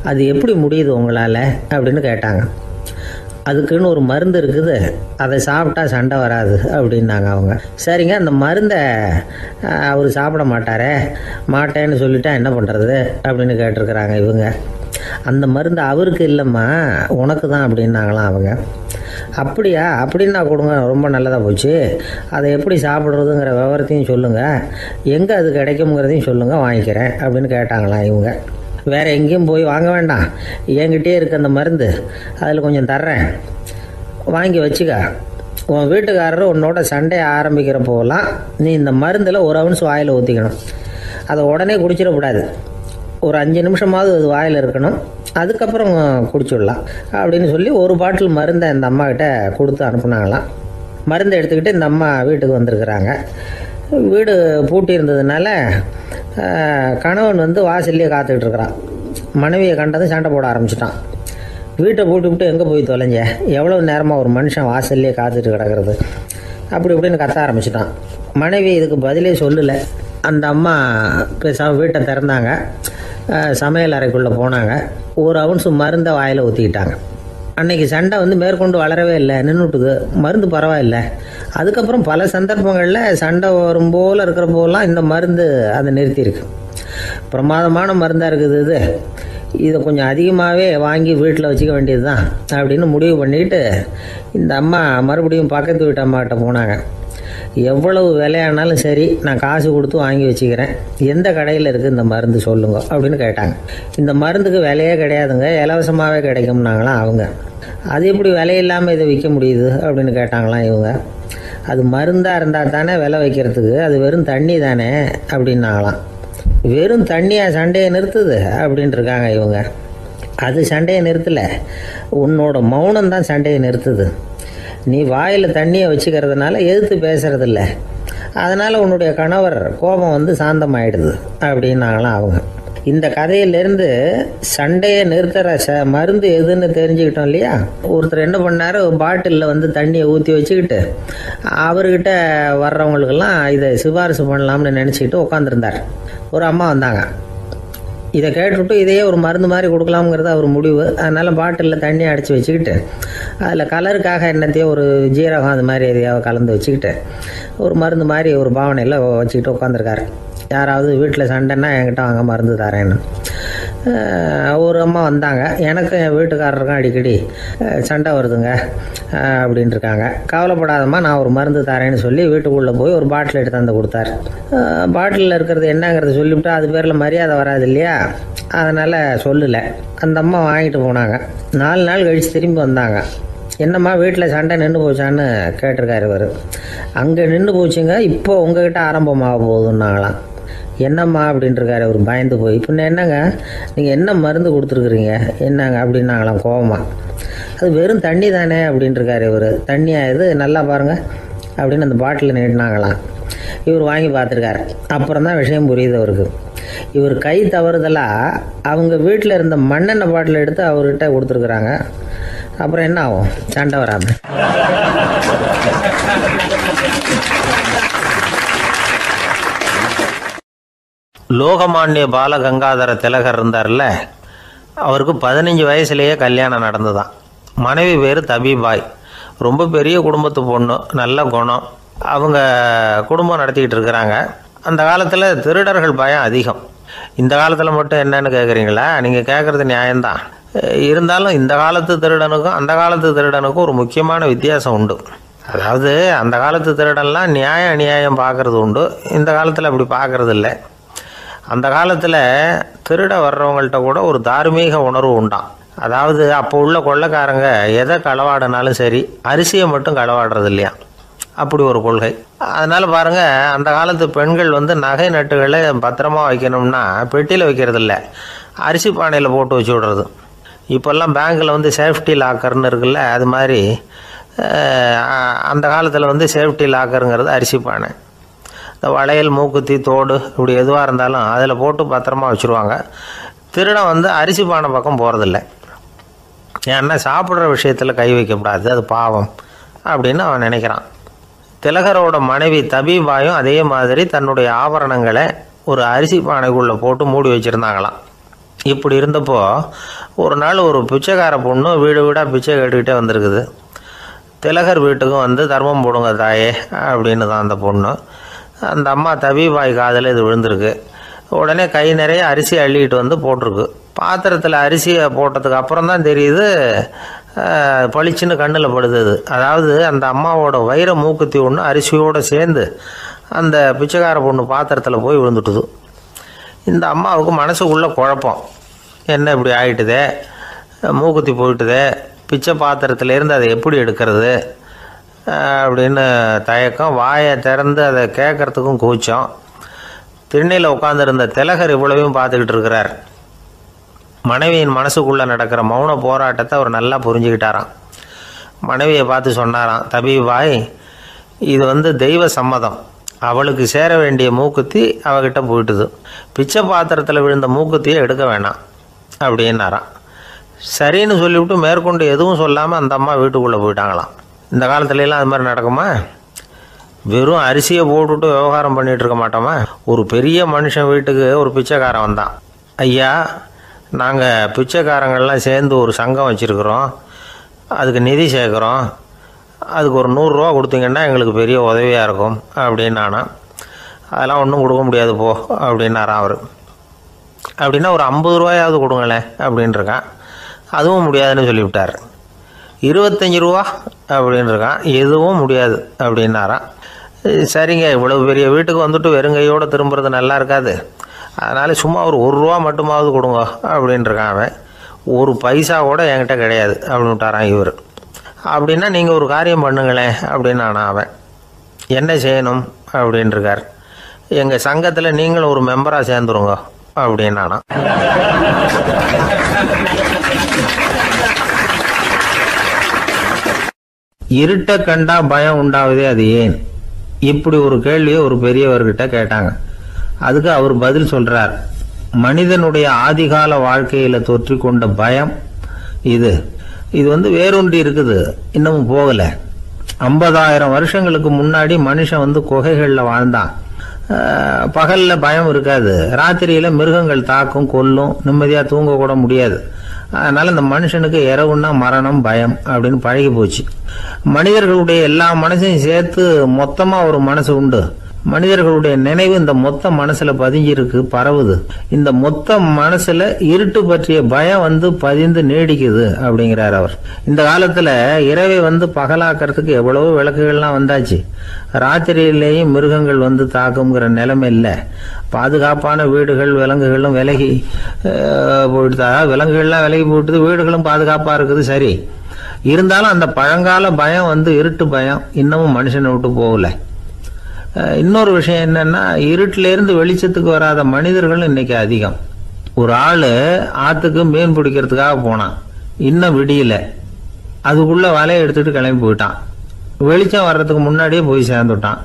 அது எப்படி முடியுது உங்களால் அப்படின்னு கேட்டாங்க. அதுக்குன்னு ஒரு மருந்து இருக்குது, அதை சாப்பிட்டா சண்டை வராது அப்படின்னாங்க அவங்க. சரிங்க, அந்த மருந்தை அவர் சாப்பிட மாட்டேன்னு சொல்லிட்டா என்ன பண்ணுறது அப்படின்னு கேட்டிருக்கிறாங்க இவங்க. அந்த மருந்து அவருக்கு இல்லைம்மா, உனக்கு தான் அப்படின்னாங்களாம் அவங்க. அப்படியா? அப்படின்னா கொடுங்க, ரொம்ப நல்லதாக போச்சு. அதை எப்படி சாப்பிட்றதுங்கிற விவரத்தையும் சொல்லுங்கள், எங்கே அது கிடைக்குங்கிறதையும் சொல்லுங்கள், வாங்கிக்கிறேன் அப்படின்னு கேட்டாங்களாம் இவங்க. வேறு எங்கேயும் போய் வாங்க வேண்டாம், என்கிட்டே இருக்க அந்த மருந்து அதில் கொஞ்சம் தர்றேன், வாங்கி வச்சுக்க. உன் வீட்டுக்காரர் உன்னோட சண்டையை ஆரம்பிக்கிறப்போலாம் நீ இந்த மருந்தில் ஒரு அவுன்ஸ் வாயில் ஊற்றிக்கணும். அதை உடனே குடிச்சிடக்கூடாது, ஒரு 5 நிமிஷமாவது அது வாயில் இருக்கணும், அதுக்கப்புறம் குடிச்சிடலாம் அப்படின்னு சொல்லி ஒரு பாட்டில் மருந்தை இந்த அம்மாக்கிட்ட கொடுத்து அனுப்புனாங்களாம். மருந்தை எடுத்துக்கிட்டு இந்த அம்மா வீட்டுக்கு வந்திருக்கிறாங்க. வீடு பூட்டி இருந்ததுனால கணவன் வந்து வாசல்லையே காத்துக்கிட்டு இருக்கிறான். மனைவியை கண்டதும் சண்டை போட ஆரம்பிச்சிட்டான். வீட்டை பூட்டி எங்கே போய் தொலைஞ்ச, எவ்வளோ நேரமாக ஒரு மனுஷன் வாசல்லையே காத்துட்டு கிடக்கிறது அப்படி இப்படின்னு கத்த ஆரம்பிச்சிட்டான். மனைவி இதுக்கு பதிலே சொல்லலை. அந்த அம்மா பேசாமல் வீட்டை திறந்தாங்க, சமையல் அறைக்குள்ளே போனாங்க, ஒரு அவுன்ஸ் மருந்தை வாயில் ஊற்றிக்கிட்டாங்க. அன்னைக்கு சண்டை வந்து மேற்கொண்டு வளரவே இல்லை, நின்றுட்டுது. மருந்து பரவாயில்லை. அதுக்கப்புறம் பல சந்தர்ப்பங்களில் சண்டை வரும் போல் இருக்கிற போலாம் இந்த மருந்து அதை நிறுத்தியிருக்கு. பிரமாதமான மருந்தாக இருக்குது இதை கொஞ்சம் அதிகமாகவே வாங்கி வீட்டில் வச்சுக்க வேண்டியது தான் அப்படின்னு முடிவு பண்ணிட்டு இந்த அம்மா மறுபடியும் பக்கத்து வீட்டு அம்மாக்கிட்ட போனாங்க. எவ்வளவு விலையானாலும் சரி, நான் காசு கொடுத்து வாங்கி வச்சுக்கிறேன், எந்த கடையில் இருக்குது இந்த மருந்து சொல்லுங்க அப்படின்னு கேட்டாங்க. இந்த மருந்துக்கு விலையே கிடையாதுங்க, இலவசமாகவே கிடைக்கும்னாங்களாம் அவங்க. அது எப்படி விலையில்லாமல் இதை விற்க முடியுது அப்படின்னு கேட்டாங்களாம் இவங்க. அது மருந்தாக இருந்தால் தானே விலை வைக்கிறதுக்கு, அது வெறும் தண்ணி தானே அப்படின்னாங்களாம். வெறும் தண்ணியாக சண்டையை நிறுத்துது அப்படின்ட்டு இருக்காங்க இவங்க. அது சண்டையை நிறுத்தலை, உன்னோட மௌனம் தான் சண்டையை நிறுத்துது. நீ வாயில் தண்ணியை வச்சுக்கிறதுனால எதிர்த்து பேசுறதில்ல, அதனால் உன்னுடைய கணவர் கோபம் வந்து சாந்தமாயிடுது அப்படின்னாங்களாம் அவங்க. இந்த கதையிலேருந்து சண்டையை நிறுத்துகிற மருந்து எதுன்னு தெரிஞ்சுக்கிட்டோம் இல்லையா? ஒருத்தர் என்ன பண்ணார், பாட்டிலில் வந்து தண்ணியை ஊற்றி வச்சுக்கிட்டு அவர்கிட்ட வர்றவங்களுக்கெல்லாம் இதை சிபாரிசு பண்ணலாம்னு நினச்சிக்கிட்டு உட்காந்துருந்தார். ஒரு அம்மா வந்தாங்க. இதை கேட்டுவிட்டு இதையே ஒரு மருந்து மாதிரி கொடுக்கலாம்ங்கிறது அவர் முடிவு. அதனால் பாட்டிலில் தண்ணி அடித்து வச்சுக்கிட்டு அதில் கலருக்காக என்னத்தையோ ஒரு ஜீரகம் அது மாதிரி எதையாவது கலந்து வச்சுக்கிட்டு ஒரு மருந்து மாதிரி ஒரு பாவனையில் வச்சுக்கிட்டு உட்காந்துருக்காரு. யாராவது வீட்டில் சண்டைன்னா என்கிட்ட வாங்க மருந்து தரேன்னு. ஒரு அம்மா வந்தாங்க. எனக்கு என் வீட்டுக்காரருக்கும் அடிக்கடி சண்டை வருதுங்க அப்படின்ட்டு இருக்காங்க. கவலைப்படாதம்மா, நான் ஒரு மருந்து தரேன்னு சொல்லி வீட்டுக்குள்ளே போய் ஒரு பாட்டில் எடுத்து வந்து கொடுத்தாரு. பாட்டிலில் இருக்கிறது என்னங்கிறத சொல்லிவிட்டு அது பேரில் மரியாதை வராது இல்லையா, அதனால் சொல்லலை. அந்த அம்மா வாங்கிட்டு போனாங்க. 4 நாள் கழித்து திரும்பி வந்தாங்க. என்னம்மா வீட்டில் சண்டை நின்று போச்சான்னு கேட்டிருக்காரு இவர். அங்கே நின்று போச்சுங்க, இப்போ உங்ககிட்ட ஆரம்பமாக போகுதுன்னாங்களாம். என்னம்மா அப்படின்ட்டுருக்காரு அவர் பயந்து போய். பின்ன என்னங்க, நீங்கள் என்ன மருந்து கொடுத்துருக்குறீங்க என்னங்க அப்படின்னாங்களாம் கோபமாக. அது வெறும் தண்ணி தானே அப்படின்ட்டுருக்காரு இவர். தண்ணியாக இது நல்லா பாருங்கள் அப்படின்னு அந்த பாட்டிலில் நீட்டினாங்களாம். இவர் வாங்கி பார்த்துருக்காரு. அப்புறம் தான் விஷயம் புரியுது அவருக்கு. இவர் கை தவறுதலாக அவங்க வீட்டில் இருந்த மண்ணெண்ணெய் பாட்டில் எடுத்து அவர்கிட்ட கொடுத்துருக்குறாங்க. அப்புறம் என்ன ஆகும், சண்டை வராமல். லோகமானிய பாலகங்காதர திலகர் இருந்தார்ல, அவருக்கு 15 வயசுலேயே கல்யாணம் நடந்துதான். மனைவி பேர் தபிபாய். ரொம்ப பெரிய குடும்பத்து பொண்ணு, நல்ல குணம். அவங்க குடும்பம் நடத்திக்கிட்டு இருக்கிறாங்க. அந்த காலத்தில் திருடர்கள் பயம் அதிகம். இந்த காலத்தில் மட்டும் என்னன்னு கேட்குறீங்களா? நீங்கள் கேட்குறது நியாயம்தான். இருந்தாலும் இந்த காலத்து திருடனுக்கும் அந்த காலத்து திருடனுக்கும் ஒரு முக்கியமான வித்தியாசம் உண்டு. அதாவது அந்த காலத்து திருடன்லாம் நியாயம் அநியாயம் பார்க்குறது உண்டு, இந்த காலத்தில் அப்படி பார்க்குறது இல்லை. அந்த காலத்தில் திருட வர்றவங்கள்ட்ட கூட ஒரு தார்மீக உணர்வு உண்டாம். அதாவது அப்போ உள்ள கொள்ளைக்காரங்க எதை களவாடினாலும் சரி, அரிசியை மட்டும் களவாடுறது இல்லையா, அப்படி ஒரு கொள்கை. அதனால் பாருங்கள், அந்த காலத்து பெண்கள் வந்து நகை நட்டுகளை பத்திரமா வைக்கணும்னா பெட்டியில் வைக்கிறது இல்லை, அரிசி பானையில் போட்டு வச்சு விடுறது. இப்போல்லாம் பேங்க்கில் வந்து சேஃப்டி லாக்கர்னு இருக்குல்ல, அது மாதிரி அந்த காலத்தில் வந்து சேஃப்டி லாக்கருங்கிறது அரிசி பானை. இந்த வளையல், மூக்குத்தி, தோடு இப்படி எதுவாக இருந்தாலும் அதில் போட்டு பத்திரமா வச்சுருவாங்க. திருடன் வந்து அரிசி பானை பக்கம் போகிறதில்ல. ஏன்னா சாப்பிட்ற விஷயத்தில் கை வைக்கக்கூடாது, அது பாவம் அப்படின்னு அவன் நினைக்கிறான். திலகரோட மனைவி தபிபாயும் அதே மாதிரி தன்னுடைய ஆபரணங்களை ஒரு அரிசி பானைக்குள்ளே போட்டு மூடி வச்சுருந்தாங்களாம். இப்படி இருந்தப்போ ஒரு நாள் ஒரு பிச்சைக்கார பொண்ணு வீடு வீடாக பிச்சை கேட்டுக்கிட்டே வந்திருக்குது. திலகர் வீட்டுக்கும் வந்து தர்மம் போடுங்க தாயே அப்படின்னு தான் அந்த பொண்ணு. அந்த அம்மா தபிபாய் காதில் இது விழுந்திருக்கு. உடனே கை நிறைய அரிசி அள்ளிக்கிட்டு வந்து போட்டிருக்கு. பாத்திரத்தில் அரிசியை போட்டதுக்கு அப்புறம் தான் தெரியுது பளிச்சுன்னு கண்ணில் படுது. அதாவது அந்த அம்மாவோட வைர மூக்குத்தி ஒன்று அரிசியோடு சேர்ந்து அந்த பிச்சைக்கார பொண்ணு பாத்திரத்தில் போய் விழுந்துட்டுது. இந்த அம்மாவுக்கு மனசுக்குள்ளே குழப்பம், என்ன இப்படி ஆகிட்டுதே, மூக்குத்தி போயிட்டுதே, பிச்சை பாத்திரத்துலேருந்து அதை எப்படி எடுக்கிறது அப்படின்னு தயக்கம். வாயை திறந்து அதை கேட்குறதுக்கும் கூச்சம். திண்ணையில் உட்காந்துருந்த திலகர் இவ்வளவையும் பார்த்துக்கிட்டு இருக்கிறார். மனைவியின் மனசுக்குள்ளே நடக்கிற மௌன போராட்டத்தை அவர் நல்லா புரிஞ்சுக்கிட்டாராம். மனைவியை பார்த்து சொன்னாராம், தபிபாய், இது தெய்வ சம்மதம். அவளுக்கு சேர வேண்டிய மூக்குத்தி அவகிட்ட போயிட்டுது. பிச்சை பாத்திரத்தில் விழுந்த மூக்குத்தியை எடுக்க வேணாம் அப்படின்னாராம். சரின்னு சொல்லிவிட்டு மேற்கொண்டு எதுவும் சொல்லாமல் அந்த அம்மா வீட்டுக்குள்ளே போயிட்டாங்களாம். இந்த காலத்துலலாம் அது மாதிரி நடக்குமா? வெறும் அரிசியை போட்டுவிட்டு விவகாரம் பண்ணிகிட்டு இருக்க மாட்டோமா? ஒரு பெரிய மனுஷன் வீட்டுக்கு ஒரு பிச்சைக்காரன் வந்தான். ஐயா, நாங்கள் பிச்சைக்காரங்கள்லாம் சேர்ந்து ஒரு சங்கம் வச்சுருக்குறோம், அதுக்கு நிதி சேர்க்குறோம், அதுக்கு ஒரு 100 ரூபா கொடுத்தீங்கன்னா எங்களுக்கு பெரிய உதவியாக இருக்கும் அப்படின்னானா. அதெல்லாம் ஒன்றும் கொடுக்க முடியாது போ அப்படின்னாரான் அவர். அப்படின்னா ஒரு 50 ரூபாயாவது கொடுங்களேன் அப்படின்ட்டுருக்கான். அதுவும் முடியாதுன்னு சொல்லிவிட்டார். 25 ரூபா அப்படின்னு இருக்கான். எதுவும் முடியாது அப்படின்னாரான். சரிங்க, இவ்வளோ பெரிய வீட்டுக்கு வந்துட்டு வெறுங்கையோடு திரும்புறது நல்லா இருக்காது, அதனால் சும்மா ஒரு 1 ரூபா மட்டுமாவது கொடுங்க அப்படின்ட்டுருக்கான் அவன். 1 பைசா கூட என்கிட்ட கிடையாது அப்படின்னு விட்டாரான் இவர். அப்படின்னா நீங்கள் ஒரு காரியம் பண்ணுங்களேன் அப்படின்னானா அவன். என்ன செய்யணும் அப்படின்ட்டுருக்கார். எங்கள் சங்கத்தில் நீங்களும் ஒரு மெம்பராக சேர்ந்துருங்க அப்படின்னானா. இருட்ட கண்டா பயம் உண்டாவதே அது ஏன்? இப்படி ஒரு கேள்வியை ஒரு பெரியவர்கிட்ட கேட்டாங்க. அதுக்கு அவர் பதில் சொல்றார், மனிதனுடைய ஆதிகால வாழ்க்கையில தொற்றிக்கொண்ட பயம் இது வேரூன்றி இருக்குது, இன்னமும் போகல. 50,000 வருஷங்களுக்கு முன்னாடி மனுஷன் குகைகள்ல வாழ்ந்தான். பகல்ல பயம் இருக்காது, ராத்திரியில மிருகங்கள் தாக்கும், கொல்லும், நிம்மதியா தூங்க கூட முடியாது. அதனால இந்த மனுஷனுக்கு இரவுன்னா மரணம், பயம் அப்படின்னு பழகி போச்சு. மனிதர்களுடைய எல்லா மனசையும் சேர்த்து மொத்தமா ஒரு மனசு உண்டு. மனிதர்களுடைய நினைவு இந்த மொத்த மனசுல பதிஞ்சிருக்கு, பரவுது. இந்த மொத்த மனசுல இருட்டு பற்றிய பயம் பதிந்து நீடிக்குது அப்படிங்கிறார் அவர். இந்த காலத்துல இரவை பகலாக்கிறதுக்கு எவ்வளவோ விளக்குகள்லாம் வந்தாச்சு. ராத்திரியிலேயும் மிருகங்கள் தாக்குங்கிற நிலைமை இல்லை. பாதுகாப்பான வீடுகள், விலங்குகளும் விலகி போயிட்டு, விலங்குகள்லாம் விலகி போயிட்டு, வீடுகளும் பாதுகாப்பா இருக்குது. சரி, இருந்தாலும் அந்த பழங்கால பயம் இருட்டு பயம் இன்னமும் மனுஷனை விட்டு போகல. இன்னொரு விஷயம் என்னன்னா, இருட்டில இருந்து வெளிச்சத்துக்கு வராத மனிதர்கள் இன்னைக்கு அதிகம். ஒரு ஆளு ஆத்துக்கு மீன் பிடிக்கிறதுக்காக போனான், இன்னும் விடியல, அதுக்குள்ள வலையை எடுத்துட்டு கிளம்பி போயிட்டான். வெளிச்சம் வர்றதுக்கு முன்னாடியே போய் சேர்ந்துட்டான்.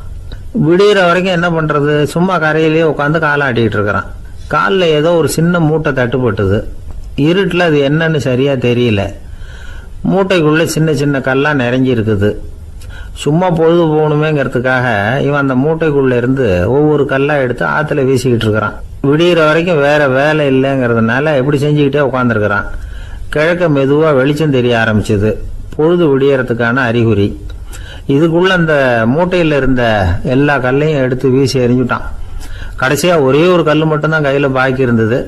விடிகிற வரைக்கும் என்ன பண்றது, சும்மா கரையிலேயே உட்காந்து காலாட்டிட்டு இருக்கிறான். காலில் ஏதோ ஒரு சின்ன மூட்டை தட்டுப்பட்டுது. இருட்டில் அது என்னன்னு சரியா தெரியல. மூட்டைக்குள்ள சின்ன சின்ன கல்லாம் நிறைஞ்சி இருக்குது. சும்மா பொழுது போகணுமேங்கிறதுக்காக இவன் அந்த மூட்டைக்குள்ள இருந்து ஒவ்வொரு கல்லா எடுத்து ஆத்துல வீசிக்கிட்டு இருக்கிறான். விடிகிற வரைக்கும் வேற வேலை இல்லைங்கிறதுனால எப்படி செஞ்சுக்கிட்டே உட்காந்துருக்கிறான். கிழக்க மெதுவா வெளிச்சம் தெரிய ஆரம்பிச்சது. பொழுது விடியறதுக்கான அறிகுறி. இதுக்குள்ள அந்த மூட்டையில இருந்த எல்லா கல்லையும் எடுத்து வீசி எறிஞ்சுட்டான். கடைசியா ஒரே ஒரு கல் மட்டும்தான் கையில பாக்கி இருந்தது.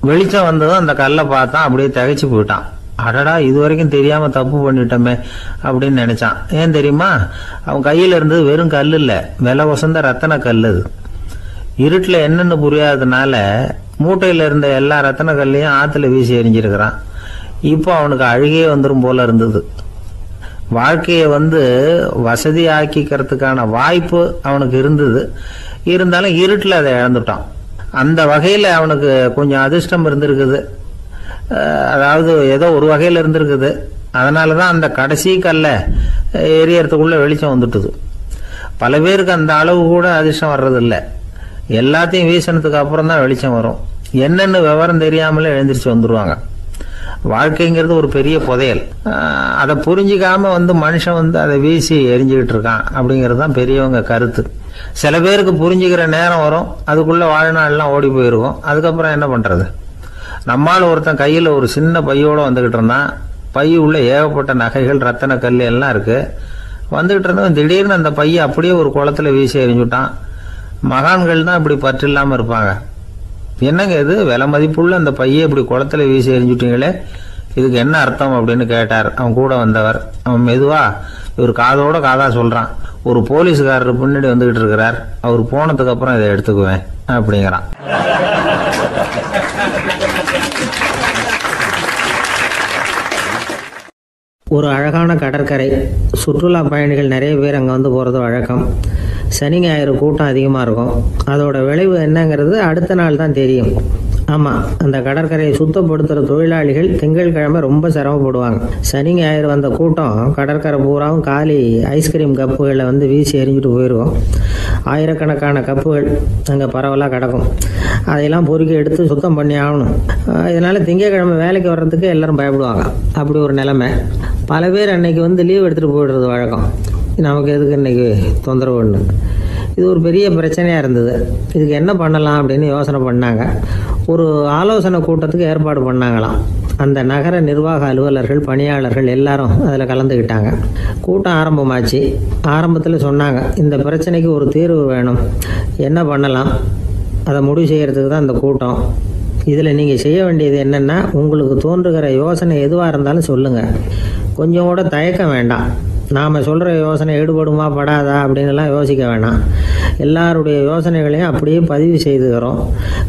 வெளிச்சம் வந்ததும் அந்த கல்லை பார்த்தான், அப்படியே திகைச்சு போயிட்டான். அடடா, இது வரைக்கும் தெரியாம தப்பு பண்ணிட்டோமே அப்படின்னு நினைச்சான். ஏன் தெரியுமா, அவன் கையில இருந்தது வெறும் கல் இல்ல, விலை வசந்த ரத்தன கல். அது இருட்டுல என்னன்னு புரியாததுனால மூட்டையில இருந்த எல்லா ரத்தன கல்லையும் ஆத்துல வீசி எறிஞ்சிருக்கிறான். இப்போ அவனுக்கு அழுகையே வந்துடும் போல இருந்தது. வாழ்க்கையை வசதி ஆக்கிக்கிறதுக்கான வாய்ப்பு அவனுக்கு இருந்தது. இருந்தாலும் இருட்டுல அதை இழந்துட்டான். அந்த வகையில அவனுக்கு கொஞ்சம் அதிர்ஷ்டம் இருந்திருக்குது. அதாவது ஏதோ ஒரு வகையில இருந்திருக்குது. அதனாலதான் அந்த கடைசி கல்ல எரியறதுக்குள்ள வெளிச்சம் வந்துட்டுது. பல பேருக்கு அந்த அளவு கூட அதிர்ஷ்டம் வர்றது இல்லை. எல்லாத்தையும் வீசினதுக்கு அப்புறம் தான் வெளிச்சம் வரும். என்னன்னு விவரம் தெரியாமலே எழுந்திரிச்சு வந்துருவாங்க. வாழ்க்கைங்கிறது ஒரு பெரிய புதையல். அதை புரிஞ்சிக்காம மனுஷன் அதை வீசி எரிஞ்சுக்கிட்டு இருக்கான் அப்படிங்கிறது தான் பெரியவங்க கருத்து. சில பேருக்கு புரிஞ்சுக்கிற நேரம் வரும், அதுக்குள்ள வாழ்நாள்லாம் ஓடி போயிருக்கும். அதுக்கப்புறம் என்ன பண்றது? நம்மால் ஒருத்தன் கையில் ஒரு சின்ன பையோட வந்துகிட்டு இருந்தான். பை உள்ள ஏகப்பட்ட நகைகள், ரத்தன கல் எல்லாம் இருக்கு. வந்துகிட்டு இருந்தவன் திடீர்னு அந்த பையை அப்படியே ஒரு குளத்துல வீசி எறிஞ்சுட்டான். மகான்கள் தான் இப்படி பற்று இல்லாம இருப்பாங்க. என்னங்க இது, விலை மதிப்புள்ள அந்த பையை இப்படி குளத்துல வீசி எறிஞ்சுட்டீங்களே, இதுக்கு என்ன அர்த்தம் அப்படின்னு கேட்டார் அவன் கூட வந்தவர். அவன் மெதுவா இவர் காதோட காதா சொல்றான், ஒரு போலீஸ்காரர் பின்னாடி வந்துகிட்டு இருக்கிறார், அவர் போனதுக்கு அப்புறம் இதை எடுத்துக்குவேன் அப்படிங்கிறான். ஒரு அழகான கடற்கரை, சுற்றுலா பயணிகள் நிறைய பேர் அங்கே போகிறது வழக்கம். சனி ஞாயிறு கூட்டம் அதிகமாக இருக்கும். அதோட விளைவு என்னங்கிறது அடுத்த நாள் தான் தெரியும். ஆமாம், அந்த கடற்கரையை சுத்தப்படுத்துகிற தொழிலாளிகள் திங்கட்கிழமை ரொம்ப சிரமப்படுவாங்க. சனி ஞாயிறு வந்த கூட்டம் கடற்கரை பூராவும் காலி ஐஸ்கிரீம் கப்புகளை வீசி எறிஞ்சிட்டு போயிடுவோம். ஆயிரக்கணக்கான கப்புகள் அங்கே பரவலாக கிடக்கும். அதையெல்லாம் பொறுக்கி எடுத்து சுத்தம் பண்ணி ஆகணும். இதனால் திங்கட்கிழமை வேலைக்கு வர்றதுக்கு எல்லாரும் பயப்படுவாங்க. அப்படி ஒரு நிலைமை. பல பேர் அன்னைக்கு லீவ் எடுத்துகிட்டு போயிடுறது வழக்கம். நமக்கு எதுக்கு இன்னைக்கு தொந்தரவுன்னு. இது ஒரு பெரிய பிரச்சனையாக இருந்தது. இதுக்கு என்ன பண்ணலாம் அப்படின்னு யோசனை பண்ணாங்க. ஒரு ஆலோசனை கூட்டத்துக்கு ஏற்பாடு பண்ணாங்களாம். அந்த நகர நிர்வாக அலுவலர்கள், பணியாளர்கள் எல்லாரும் அதில் கலந்துக்கிட்டாங்க. கூட்டம் ஆரம்பமாச்சு. ஆரம்பத்தில் சொன்னாங்க, இந்த பிரச்சனைக்கு ஒரு தீர்வு வேணும், என்ன பண்ணலாம், அதை முடிவு செய்கிறதுக்கு தான் இந்த கூட்டம். இதில் நீங்கள் செய்ய வேண்டியது என்னென்னா, உங்களுக்கு தோன்றுகிற யோசனை எதுவாக இருந்தாலும் சொல்லுங்கள். கொஞ்சம் கூட தயக்கம் வேண்டாம். நாம் சொல்கிற யோசனை ஈடுபடுமா படாதா அப்படின்லாம் யோசிக்க வேணாம். எல்லாருடைய யோசனைகளையும் அப்படியே பதிவு செய்துக்கிறோம்.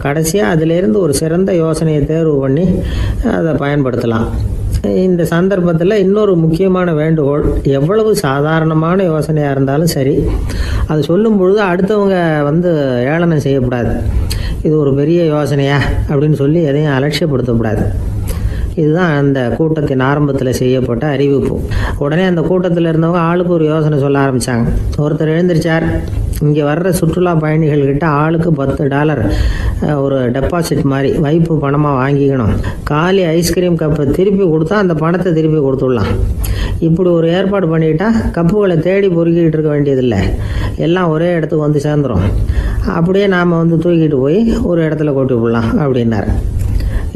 கடைசியாக அதிலேருந்து ஒரு சிறந்த யோசனையை தேர்வு பண்ணி அதை பயன்படுத்தலாம். இந்த சந்தர்ப்பத்தில் இன்னொரு முக்கியமான வேண்டுகோள், எவ்வளவு சாதாரணமான யோசனையாக இருந்தாலும் சரி, அது சொல்லும் பொழுது அடுத்தவங்க ஏளனம் செய்யக்கூடாது. இது ஒரு பெரிய யோசனையா அப்படின்னு சொல்லி எதையும் அலட்சியப்படுத்தக்கூடாது. இதுதான் அந்த கூட்டத்தின் ஆரம்பத்தில் செய்யப்பட்ட அறிவிப்பு. உடனே அந்த கூட்டத்தில் இருந்தவங்க ஆளுக்கு ஒரு யோசனை சொல்ல ஆரம்பித்தாங்க. ஒருத்தர் எழுந்திருச்சார், இங்கே வர்ற சுற்றுலா பயணிகள்கிட்ட ஆளுக்கு $10 ஒரு டெபாசிட் மாதிரி வைப்பு பணமாக வாங்கிக்கணும். காலி ஐஸ்கிரீம் கப்பை திருப்பி கொடுத்தா அந்த பணத்தை திருப்பி கொடுத்துடலாம். இப்படி ஒரு ஏற்பாடு பண்ணிக்கிட்டா கப்புகளை தேடி பொறுக்கிக்கிட்டு இருக்க வேண்டியதில்லை, எல்லாம் ஒரே இடத்துக்கு சேர்ந்துடும். அப்படியே நாம் தூக்கிட்டு போய் ஒரு இடத்துல கொட்டி விடலாம் அப்படின்னாரு.